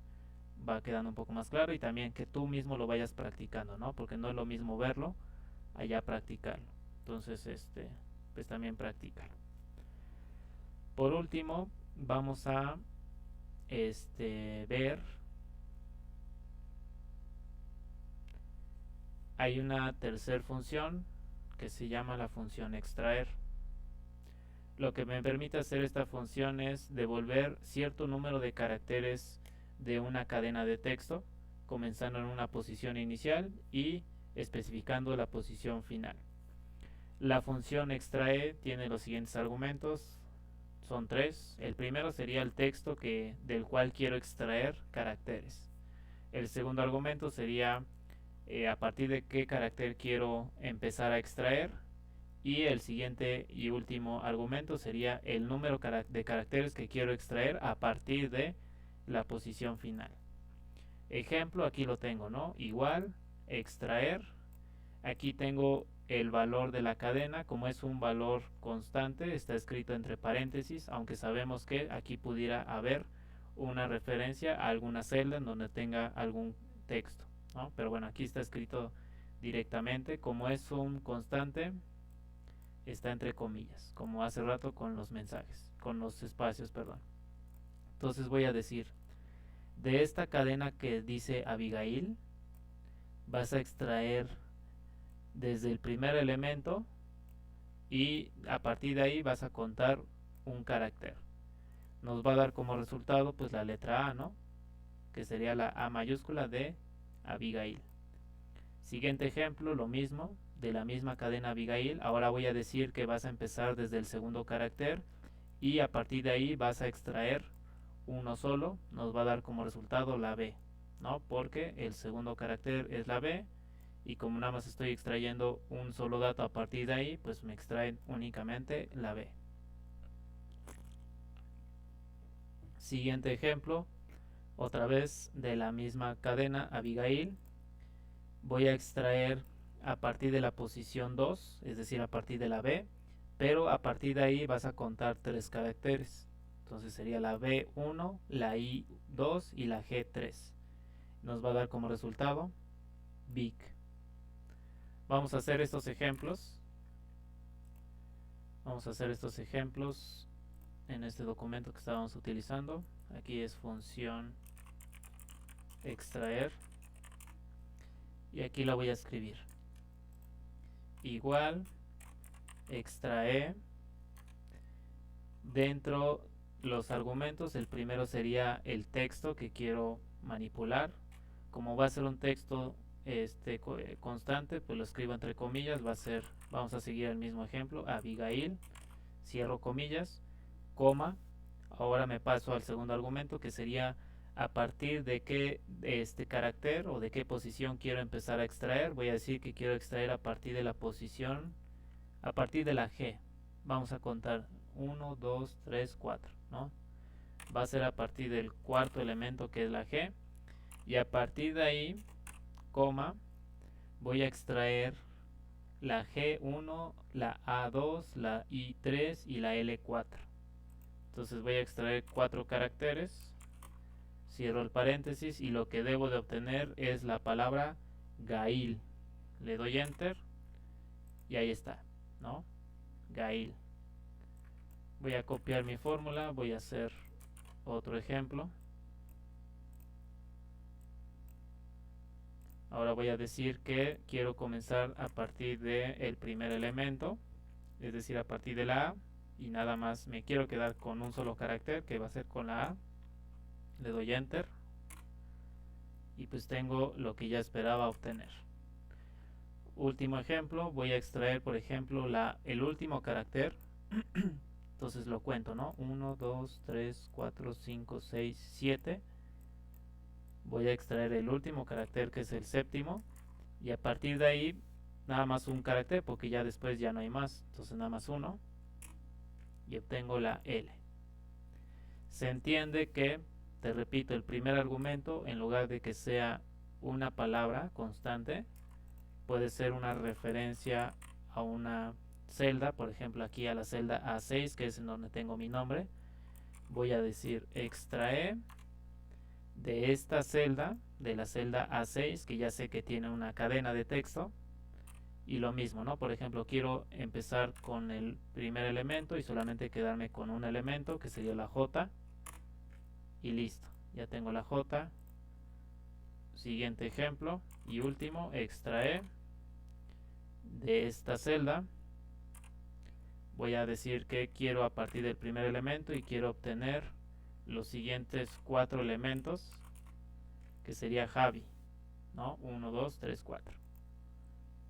va quedando un poco más claro, y también que tú mismo lo vayas practicando, ¿no? Porque no es lo mismo verlo allá practicarlo. Entonces, pues también practícalo. Por último, vamos a ver, hay una tercera función que se llama la función extraer. Lo que me permite hacer esta función es devolver cierto número de caracteres de una cadena de texto, comenzando en una posición inicial y especificando la posición final. La función extrae tiene los siguientes argumentos, son 3. El primero sería el texto del cual quiero extraer caracteres. El segundo argumento sería a partir de qué carácter quiero empezar a extraer. Y el siguiente y último argumento sería el número de caracteres que quiero extraer a partir de la posición final. Ejemplo, aquí lo tengo, ¿no? Igual, extraer. Aquí tengo el valor de la cadena, como es un valor constante, está escrito entre paréntesis, aunque sabemos que aquí pudiera haber una referencia a alguna celda en donde tenga algún texto, ¿no? Pero bueno, aquí está escrito directamente. Como es un constante, está entre comillas, como hace rato con los mensajes, con los espacios, perdón. Entonces voy a decir, de esta cadena que dice Abigail, vas a extraer desde el primer elemento y a partir de ahí vas a contar un carácter. Nos va a dar como resultado pues la letra A, ¿no? Que sería la A mayúscula de Abigail. Siguiente ejemplo, lo mismo, de la misma cadena Abigail. Ahora voy a decir que vas a empezar desde el segundo carácter y a partir de ahí vas a extraer uno solo. Nos va a dar como resultado la B, ¿no? Porque el segundo carácter es la B, y como nada más estoy extrayendo un solo dato a partir de ahí, pues me extraen únicamente la B. Siguiente ejemplo, otra vez de la misma cadena Abigail. Voy a extraer a partir de la posición 2, es decir, a partir de la B, pero a partir de ahí vas a contar 3 caracteres. Entonces sería la B1, la I2 y la G3. Nos va a dar como resultado Big. Vamos a hacer estos ejemplos. Vamos a hacer estos ejemplos en este documento que estábamos utilizando. Aquí es función extraer. Y aquí la voy a escribir. Igual, extrae. Dentro los argumentos, el primero sería el texto que quiero manipular. Como va a ser un texto constante, pues lo escribo entre comillas. Va a ser, vamos a seguir el mismo ejemplo, Abigail, cierro comillas, coma. Ahora me paso al segundo argumento, que sería a partir de qué carácter o de qué posición quiero empezar a extraer. Voy a decir que quiero extraer a partir de la posición, a partir de la G. Vamos a contar 1, 2, 3, 4, ¿no? Va a ser a partir del cuarto elemento, que es la G, y a partir de ahí, coma, voy a extraer la G1, la A2, la I3 y la L4. Entonces voy a extraer 4 caracteres, cierro el paréntesis, y lo que debo de obtener es la palabra Gail. Le doy enter y ahí está, ¿no? Gail. Voy a copiar mi fórmula, voy a hacer otro ejemplo. Ahora voy a decir que quiero comenzar a partir del primer elemento, es decir, a partir de la A, y nada más me quiero quedar con un solo carácter, que va a ser con la A. Le doy enter y pues tengo lo que ya esperaba obtener. Último ejemplo, voy a extraer, por ejemplo, el último carácter. Entonces lo cuento, ¿no? 1, 2, 3, 4, 5, 6, 7. voy a extraer el último carácter, que es el séptimo, y a partir de ahí nada más un carácter, porque ya después ya no hay más, entonces nada más uno, y obtengo la L. Se entiende que, te repito, el primer argumento, en lugar de que sea una palabra constante, puede ser una referencia a una celda, por ejemplo aquí a la celda A6, que es en donde tengo mi nombre. Voy a decir extrae de esta celda, de la celda A6, que ya sé que tiene una cadena de texto, y lo mismo, ¿no? Por ejemplo, quiero empezar con el primer elemento y solamente quedarme con un elemento, que sería la J, y listo, ya tengo la J. Siguiente ejemplo y último, extrae de esta celda. Voy a decir que quiero a partir del primer elemento y quiero obtener los siguientes 4 elementos, que sería Javi, ¿no? 1, 2, 3, 4.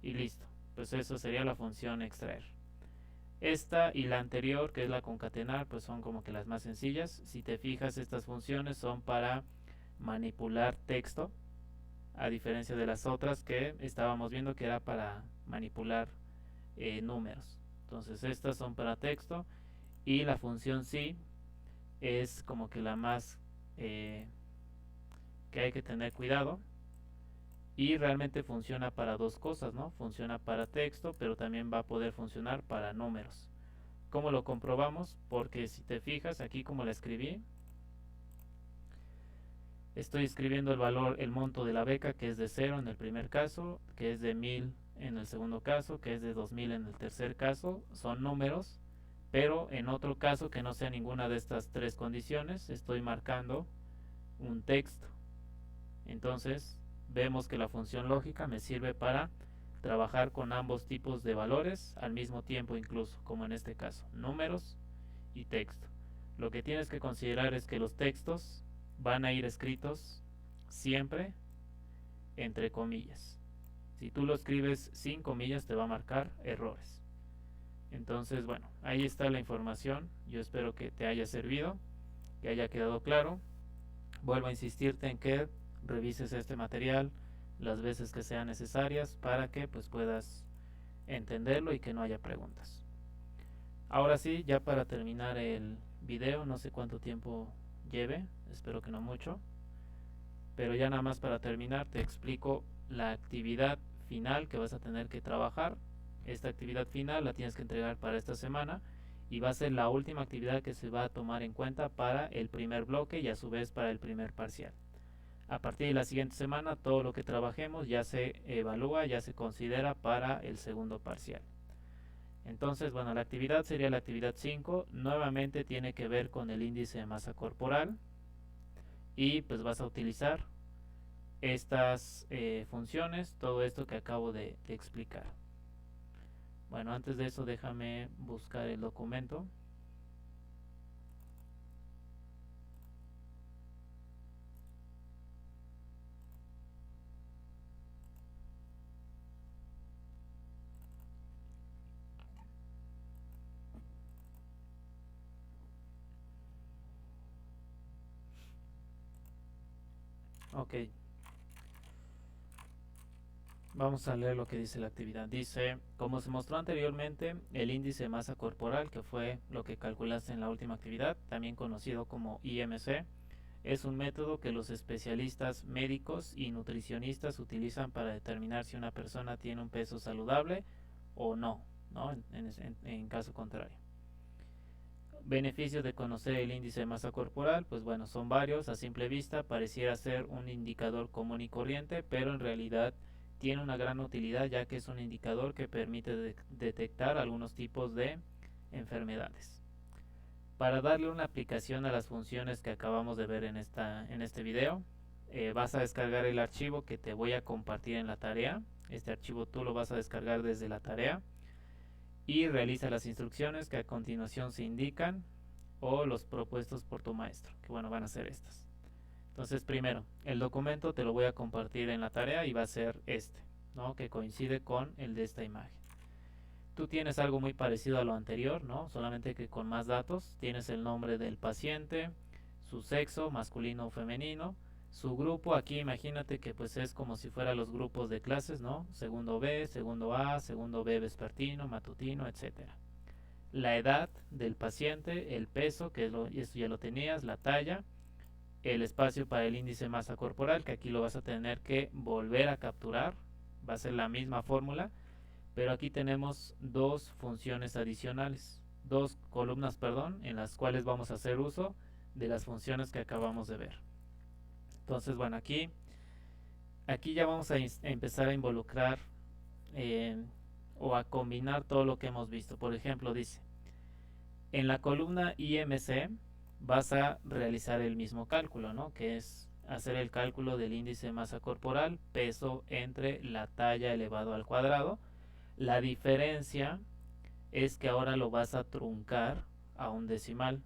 Y listo, pues eso sería la función extraer. Esta y la anterior, que es la concatenar, pues son como que las más sencillas. Si te fijas, estas funciones son para manipular texto, a diferencia de las otras que estábamos viendo que era para manipular números. Entonces estas son para texto, y la función sí es como que la más que hay que tener cuidado, y realmente funciona para dos cosas, ¿no? Funciona para texto, pero también va a poder funcionar para números. ¿Cómo lo comprobamos? Porque si te fijas aquí como la escribí, estoy escribiendo el valor, el monto de la beca, que es de 0 en el primer caso, que es de 1000 en el segundo caso, que es de 2000 en el tercer caso. Son números, pero en otro caso que no sea ninguna de estas tres condiciones, estoy marcando un texto. Entonces vemos que la función lógica me sirve para trabajar con ambos tipos de valores al mismo tiempo, incluso como en este caso, números y texto. Lo que tienes que considerar es que los textos van a ir escritos siempre entre comillas. Si tú lo escribes sin comillas te va a marcar errores. Entonces, bueno, ahí está la información. Yo espero que te haya servido, que haya quedado claro. Vuelvo a insistirte en que revises este material las veces que sean necesarias para que pues puedas entenderlo y que no haya preguntas. Ahora sí, ya para terminar el video, no sé cuánto tiempo lleve, espero que no mucho, pero ya nada más para terminar te explico la actividad final que vas a tener que trabajar. Esta actividad final la tienes que entregar para esta semana y va a ser la última actividad que se va a tomar en cuenta para el primer bloque y a su vez para el primer parcial. A partir de la siguiente semana todo lo que trabajemos ya se evalúa, ya se considera para el segundo parcial. Entonces, bueno, la actividad sería la actividad 5, nuevamente tiene que ver con el índice de masa corporal, y pues vas a utilizar estas funciones, todo esto que acabo de explicar. Bueno, antes de eso déjame buscar el documento. Ok, vamos a leer lo que dice la actividad. Dice, como se mostró anteriormente, el índice de masa corporal, que fue lo que calculaste en la última actividad, también conocido como IMC, es un método que los especialistas médicos y nutricionistas utilizan para determinar si una persona tiene un peso saludable o no, en caso contrario. Beneficios de conocer el índice de masa corporal, pues bueno, son varios. A simple vista pareciera ser un indicador común y corriente, pero en realidad tiene una gran utilidad, ya que es un indicador que permite detectar algunos tipos de enfermedades. Para darle una aplicación a las funciones que acabamos de ver en este video, vas a descargar el archivo que te voy a compartir en la tarea. Este archivo tú lo vas a descargar desde la tarea y realiza las instrucciones que a continuación se indican o los propuestos por tu maestro, que bueno, van a ser estas. Entonces, primero, el documento te lo voy a compartir en la tarea y va a ser este, ¿no? Que coincide con el de esta imagen. Tú tienes algo muy parecido a lo anterior, ¿no? Solamente que con más datos. Tienes el nombre del paciente, su sexo, masculino o femenino, Su grupo aquí, imagínate que pues es como si fuera los grupos de clases, ¿no? Segundo B, segundo A, segundo B vespertino, matutino, etcétera. La edad del paciente, el peso, que esto ya lo tenías, la talla, el espacio para el índice de masa corporal, que aquí lo vas a tener que volver a capturar, va a ser la misma fórmula, pero aquí tenemos dos funciones adicionales, dos columnas, perdón, en las cuales vamos a hacer uso de las funciones que acabamos de ver. Entonces, bueno, aquí ya vamos a empezar a involucrar o a combinar todo lo que hemos visto. Por ejemplo, dice, en la columna IMC vas a realizar el mismo cálculo, ¿no? Que es hacer el cálculo del índice de masa corporal, peso entre la talla elevado al cuadrado. La diferencia es que ahora lo vas a truncar a un decimal.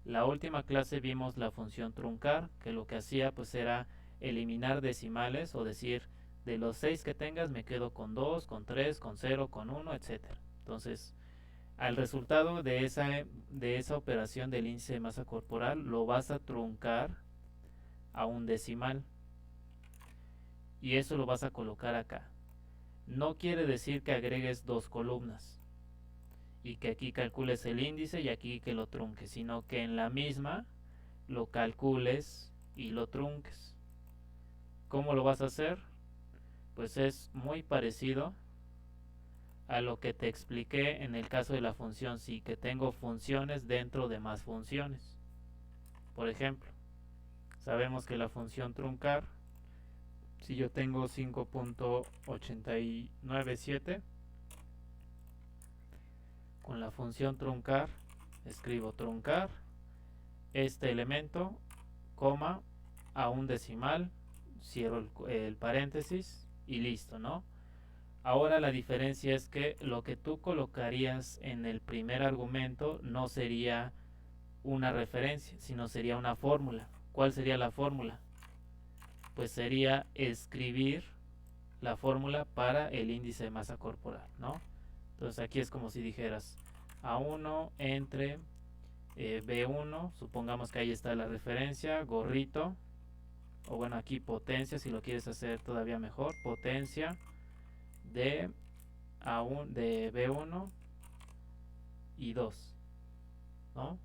La última clase vimos la función truncar, que lo que hacía pues era eliminar decimales, o decir, de los 6 que tengas me quedo con 2, con 3, con 0, con 1, etc. Entonces, al resultado de esa operación del índice de masa corporal lo vas a truncar a un decimal, y eso lo vas a colocar acá. No quiere decir que agregues dos columnas y que aquí calcules el índice y aquí que lo trunques, sino que en la misma lo calcules y lo trunques. ¿Cómo lo vas a hacer? Pues es muy parecido a lo que te expliqué en el caso de la función sí, que tengo funciones dentro de más funciones. Por ejemplo, sabemos que la función truncar, si yo tengo 5.897, con la función truncar escribo truncar este elemento, coma, a un decimal, cierro el paréntesis y listo, ¿no? Ahora la diferencia es que lo que tú colocarías en el primer argumento no sería una referencia, sino sería una fórmula. ¿Cuál sería la fórmula? Pues sería escribir la fórmula para el índice de masa corporal, ¿no? Entonces aquí es como si dijeras A1 entre B1, supongamos que ahí está la referencia, gorrito, o bueno, aquí potencia, si lo quieres hacer todavía mejor, potencia de B1 y 2, ¿no?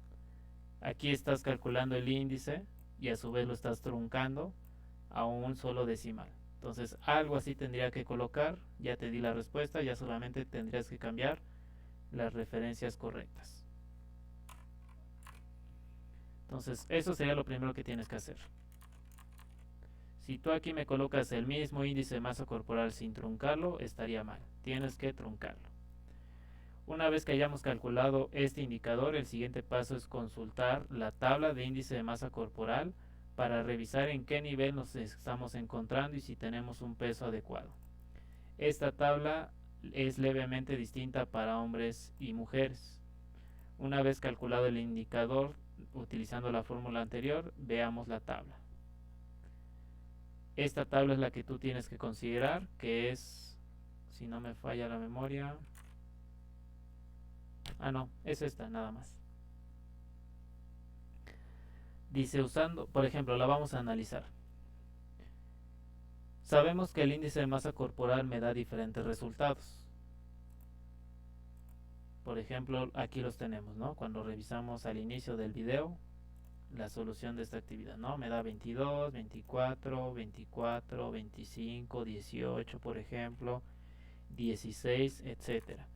Aquí estás calculando el índice y a su vez lo estás truncando a un solo decimal. Entonces algo así tendría que colocar. Ya te di la respuesta, ya solamente tendrías que cambiar las referencias correctas. Entonces eso sería lo primero que tienes que hacer. Si tú aquí me colocas el mismo índice de masa corporal sin truncarlo, estaría mal. Tienes que truncarlo. Una vez que hayamos calculado este indicador, el siguiente paso es consultar la tabla de índice de masa corporal para revisar en qué nivel nos estamos encontrando y si tenemos un peso adecuado. Esta tabla es levemente distinta para hombres y mujeres. Una vez calculado el indicador utilizando la fórmula anterior, veamos la tabla. Esta tabla es la que tú tienes que considerar, que es, si no me falla la memoria, no, es esta nada más. Dice usando, por ejemplo, la vamos a analizar. Sabemos que el índice de masa corporal me da diferentes resultados. Por ejemplo, aquí los tenemos, ¿no? Cuando revisamos al inicio del video la solución de esta actividad, ¿no? Me da 22, 24, 24, 25, 18, por ejemplo, 16, etcétera.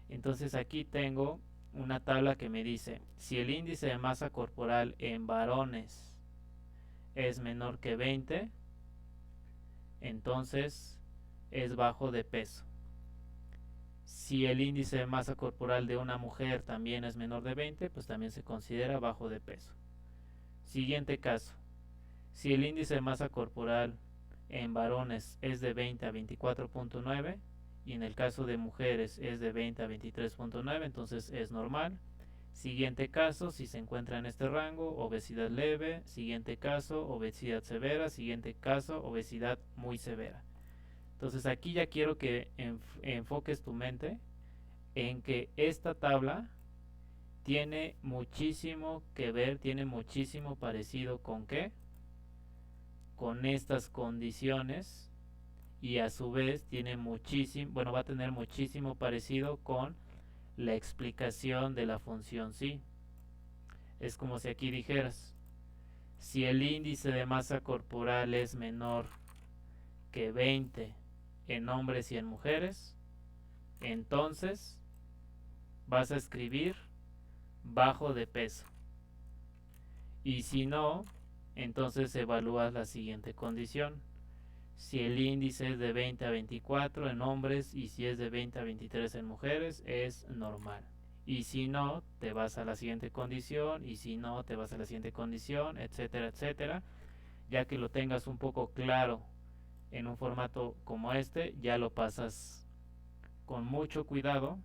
Entonces aquí tengo una tabla que me dice si el índice de masa corporal en varones es menor que 20, entonces es bajo de peso. Si el índice de masa corporal de una mujer también es menor de 20, pues también se considera bajo de peso. Siguiente caso, si el índice de masa corporal en varones es de 20 a 24.9 y en el caso de mujeres es de 20 a 23.9, entonces es normal. Siguiente caso, si se encuentra en este rango, obesidad leve. Siguiente caso, obesidad severa. Siguiente caso, obesidad muy severa. Entonces aquí ya quiero que enfoques tu mente en que esta tabla tiene muchísimo que ver, tiene muchísimo parecido con ¿qué? con estas condiciones y a su vez tiene muchísimo, bueno, va a tener muchísimo parecido con la explicación de la función psi. Es como si aquí dijeras, si el índice de masa corporal es menor que 20 en hombres y en mujeres, entonces vas a escribir bajo de peso. Y si no, entonces evalúas la siguiente condición. Si el índice es de 20 a 24 en hombres y si es de 20 a 23 en mujeres, es normal. Y si no, te vas a la siguiente condición, y si no, te vas a la siguiente condición, etcétera, etcétera. Ya que lo tengas un poco claro en un formato como este, ya lo pasas con mucho cuidado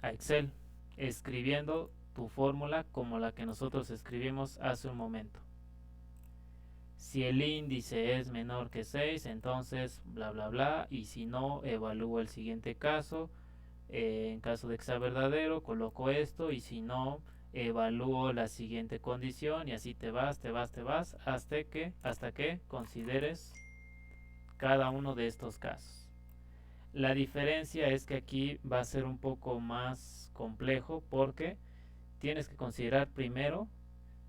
a Excel, escribiendo tu fórmula como la que nosotros escribimos hace un momento. Si el índice es menor que 6, entonces bla bla bla, y si no, evalúo el siguiente caso. En caso de que sea verdadero, coloco esto, y si no, evalúo la siguiente condición, y así te vas hasta que consideres cada uno de estos casos. La diferencia es que aquí va a ser un poco más complejo porque tienes que considerar primero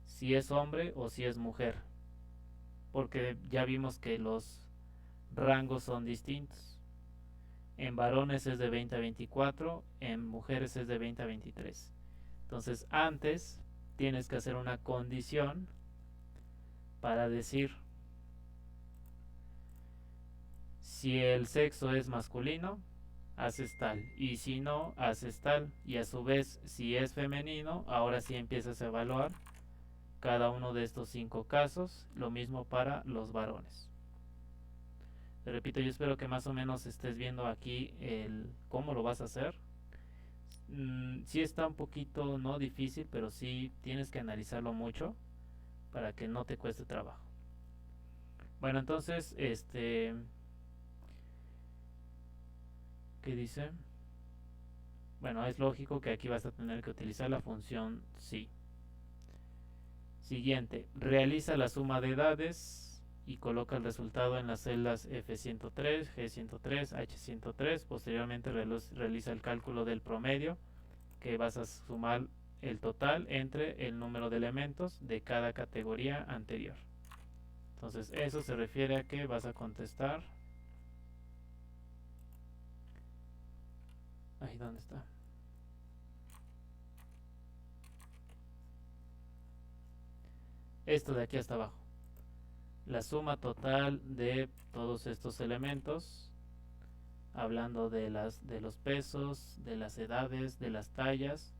si es hombre o si es mujer, porque ya vimos que los rangos son distintos. En varones es de 20 a 24, en mujeres es de 20 a 23. Entonces antes tienes que hacer una condición para decir si el sexo es masculino, haces tal, y si no, haces tal, y a su vez si es femenino, ahora sí empiezas a evaluar cada uno de estos 5 casos, lo mismo para los varones. Te repito, yo espero que más o menos estés viendo aquí el cómo lo vas a hacer. Sí está un poquito no difícil, pero sí tienes que analizarlo mucho para que no te cueste trabajo. Bueno, entonces, ¿qué dice? Bueno, es lógico que aquí vas a tener que utilizar la función psi. Siguiente, realiza la suma de edades y coloca el resultado en las celdas F103, G103, H103. Posteriormente realiza el cálculo del promedio, que vas a sumar el total entre el número de elementos de cada categoría anterior. Entonces eso se refiere a que vas a contestar. Ahí, ¿dónde está? Esto de aquí hasta abajo. La suma total de todos estos elementos, hablando de los pesos, de las edades, de las tallas,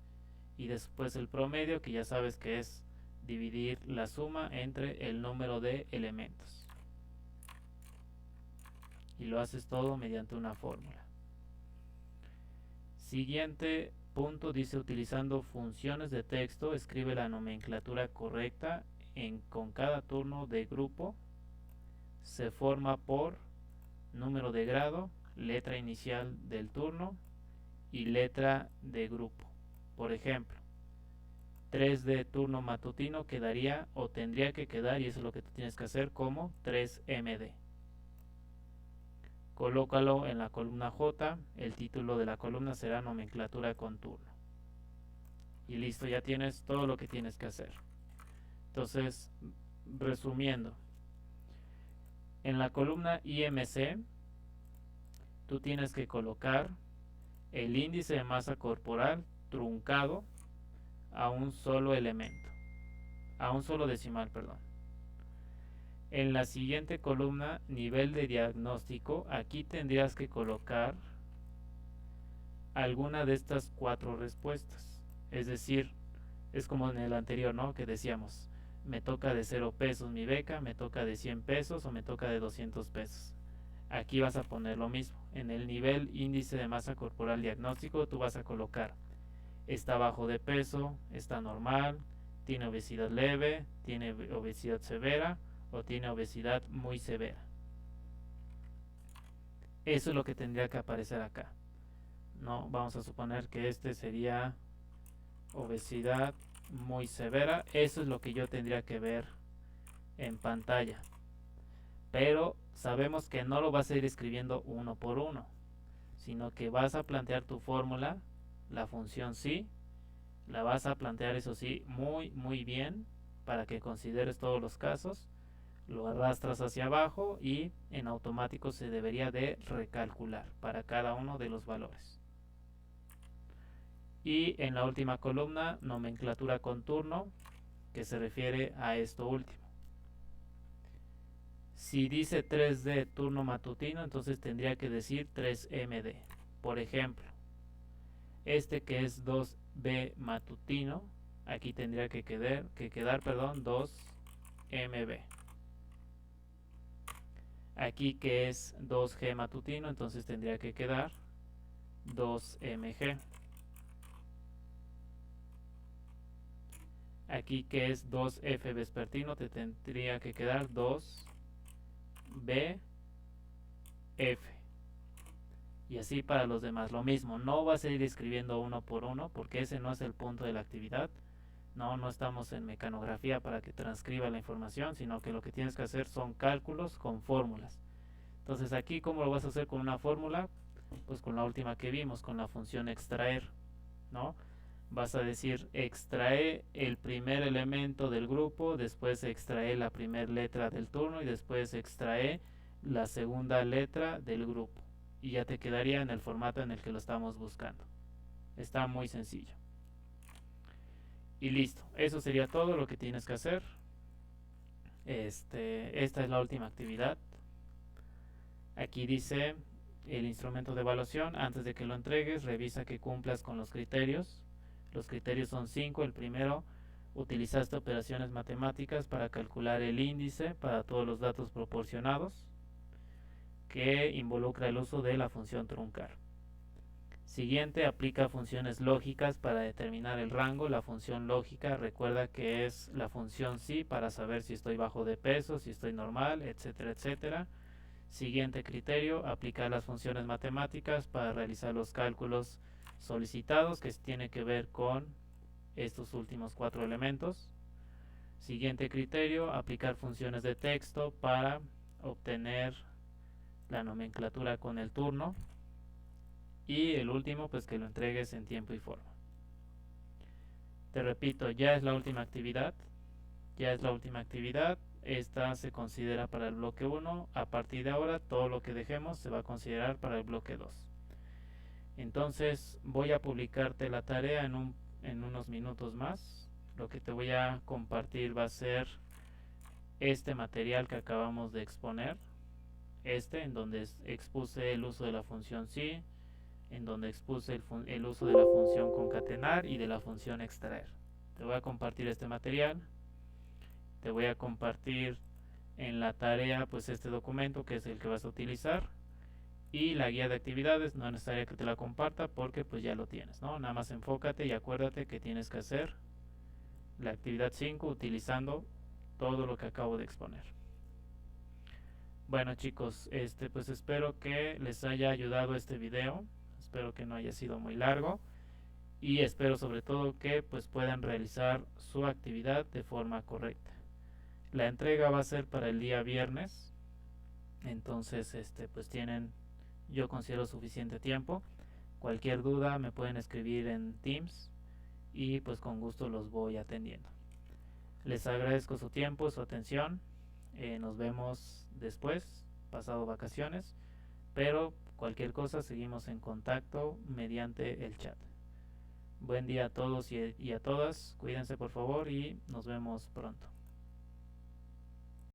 y después el promedio, que ya sabes que es dividir la suma entre el número de elementos. Y lo haces todo mediante una fórmula. Siguiente punto dice, utilizando funciones de texto, escribe la nomenclatura correcta con cada turno de grupo. Se forma por número de grado, letra inicial del turno y letra de grupo. Por ejemplo, 3 de turno matutino quedaría o tendría que quedar, y eso es lo que tú tienes que hacer, como 3MD. Colócalo en la columna J, el título de la columna será nomenclatura con turno. Y listo, ya tienes todo lo que tienes que hacer. Entonces, resumiendo, en la columna IMC, tú tienes que colocar el índice de masa corporal truncado a un solo elemento, a un solo decimal, perdón. En la siguiente columna, nivel de diagnóstico, aquí tendrías que colocar alguna de estas 4 respuestas. Es decir, es como en el anterior, ¿no? Que decíamos, me toca de 0 pesos mi beca, me toca de 100 pesos o me toca de 200 pesos. Aquí vas a poner lo mismo. En el nivel índice de masa corporal diagnóstico, tú vas a colocar, está bajo de peso, está normal, tiene obesidad leve, tiene obesidad severa o tiene obesidad muy severa. Eso es lo que tendría que aparecer acá. No, vamos a suponer que este sería obesidad muy severa. Eso es lo que yo tendría que ver en pantalla, pero sabemos que no lo vas a ir escribiendo uno por uno, sino que vas a plantear tu fórmula, la función sí, la vas a plantear eso sí muy bien para que consideres todos los casos, lo arrastras hacia abajo y en automático se debería de recalcular para cada uno de los valores. Y en la última columna, nomenclatura con turno, que se refiere a esto último. Si dice 3D turno matutino, entonces tendría que decir 3MD. Por ejemplo, este que es 2B matutino, aquí tendría que quedar 2MB. Aquí que es 2G matutino, entonces tendría que quedar 2MG. Aquí que es 2F vespertino, te tendría que quedar 2BF. Y así para los demás, lo mismo. No vas a ir escribiendo uno por uno, porque ese no es el punto de la actividad. No estamos en mecanografía para que transcriba la información, sino que lo que tienes que hacer son cálculos con fórmulas. Entonces aquí, ¿cómo lo vas a hacer con una fórmula? Pues con la última que vimos, con la función extraer, ¿no? Vas a decir extrae el primer elemento del grupo, después extrae la primera letra del turno y después extrae la segunda letra del grupo. Y ya te quedaría en el formato en el que lo estamos buscando. Está muy sencillo. Y listo, eso sería todo lo que tienes que hacer. Esta es la última actividad. Aquí dice el instrumento de evaluación. Antes de que lo entregues, revisa que cumplas con los criterios. Los criterios son 5. El primero, utilizaste operaciones matemáticas para calcular el índice para todos los datos proporcionados, que involucra el uso de la función truncar. Siguiente, aplica funciones lógicas para determinar el rango. La función lógica, recuerda que es la función sí para saber si estoy bajo de peso, si estoy normal, etcétera, etcétera. Siguiente criterio, aplicar las funciones matemáticas para realizar los cálculos solicitados, que tiene que ver con estos últimos 4 elementos. Siguiente criterio, aplicar funciones de texto para obtener la nomenclatura con el turno. Y el último, pues que lo entregues en tiempo y forma. Te repito, ya es la última actividad. Esta se considera para el bloque 1. A partir de ahora, todo lo que dejemos se va a considerar para el bloque 2. Entonces voy a publicarte la tarea en unos minutos más. Lo que te voy a compartir va a ser este material que acabamos de exponer. En donde expuse el uso de la función sí, en donde expuse el uso de la función concatenar y de la función extraer. Te voy a compartir este material. Te voy a compartir en la tarea pues este documento que es el que vas a utilizar. Y la guía de actividades no es necesario que te la comparta porque pues ya lo tienes, ¿no? Nada más enfócate y acuérdate que tienes que hacer la actividad 5 utilizando todo lo que acabo de exponer. Bueno chicos, pues espero que les haya ayudado este video. Espero que no haya sido muy largo. Y espero sobre todo que pues puedan realizar su actividad de forma correcta. La entrega va a ser para el día viernes. Entonces pues tienen, yo considero, suficiente tiempo. Cualquier duda me pueden escribir en Teams y pues con gusto los voy atendiendo. Les agradezco su tiempo, su atención. Nos vemos después, pasado vacaciones, pero cualquier cosa seguimos en contacto mediante el chat. Buen día a todos y a todas, cuídense por favor y nos vemos pronto.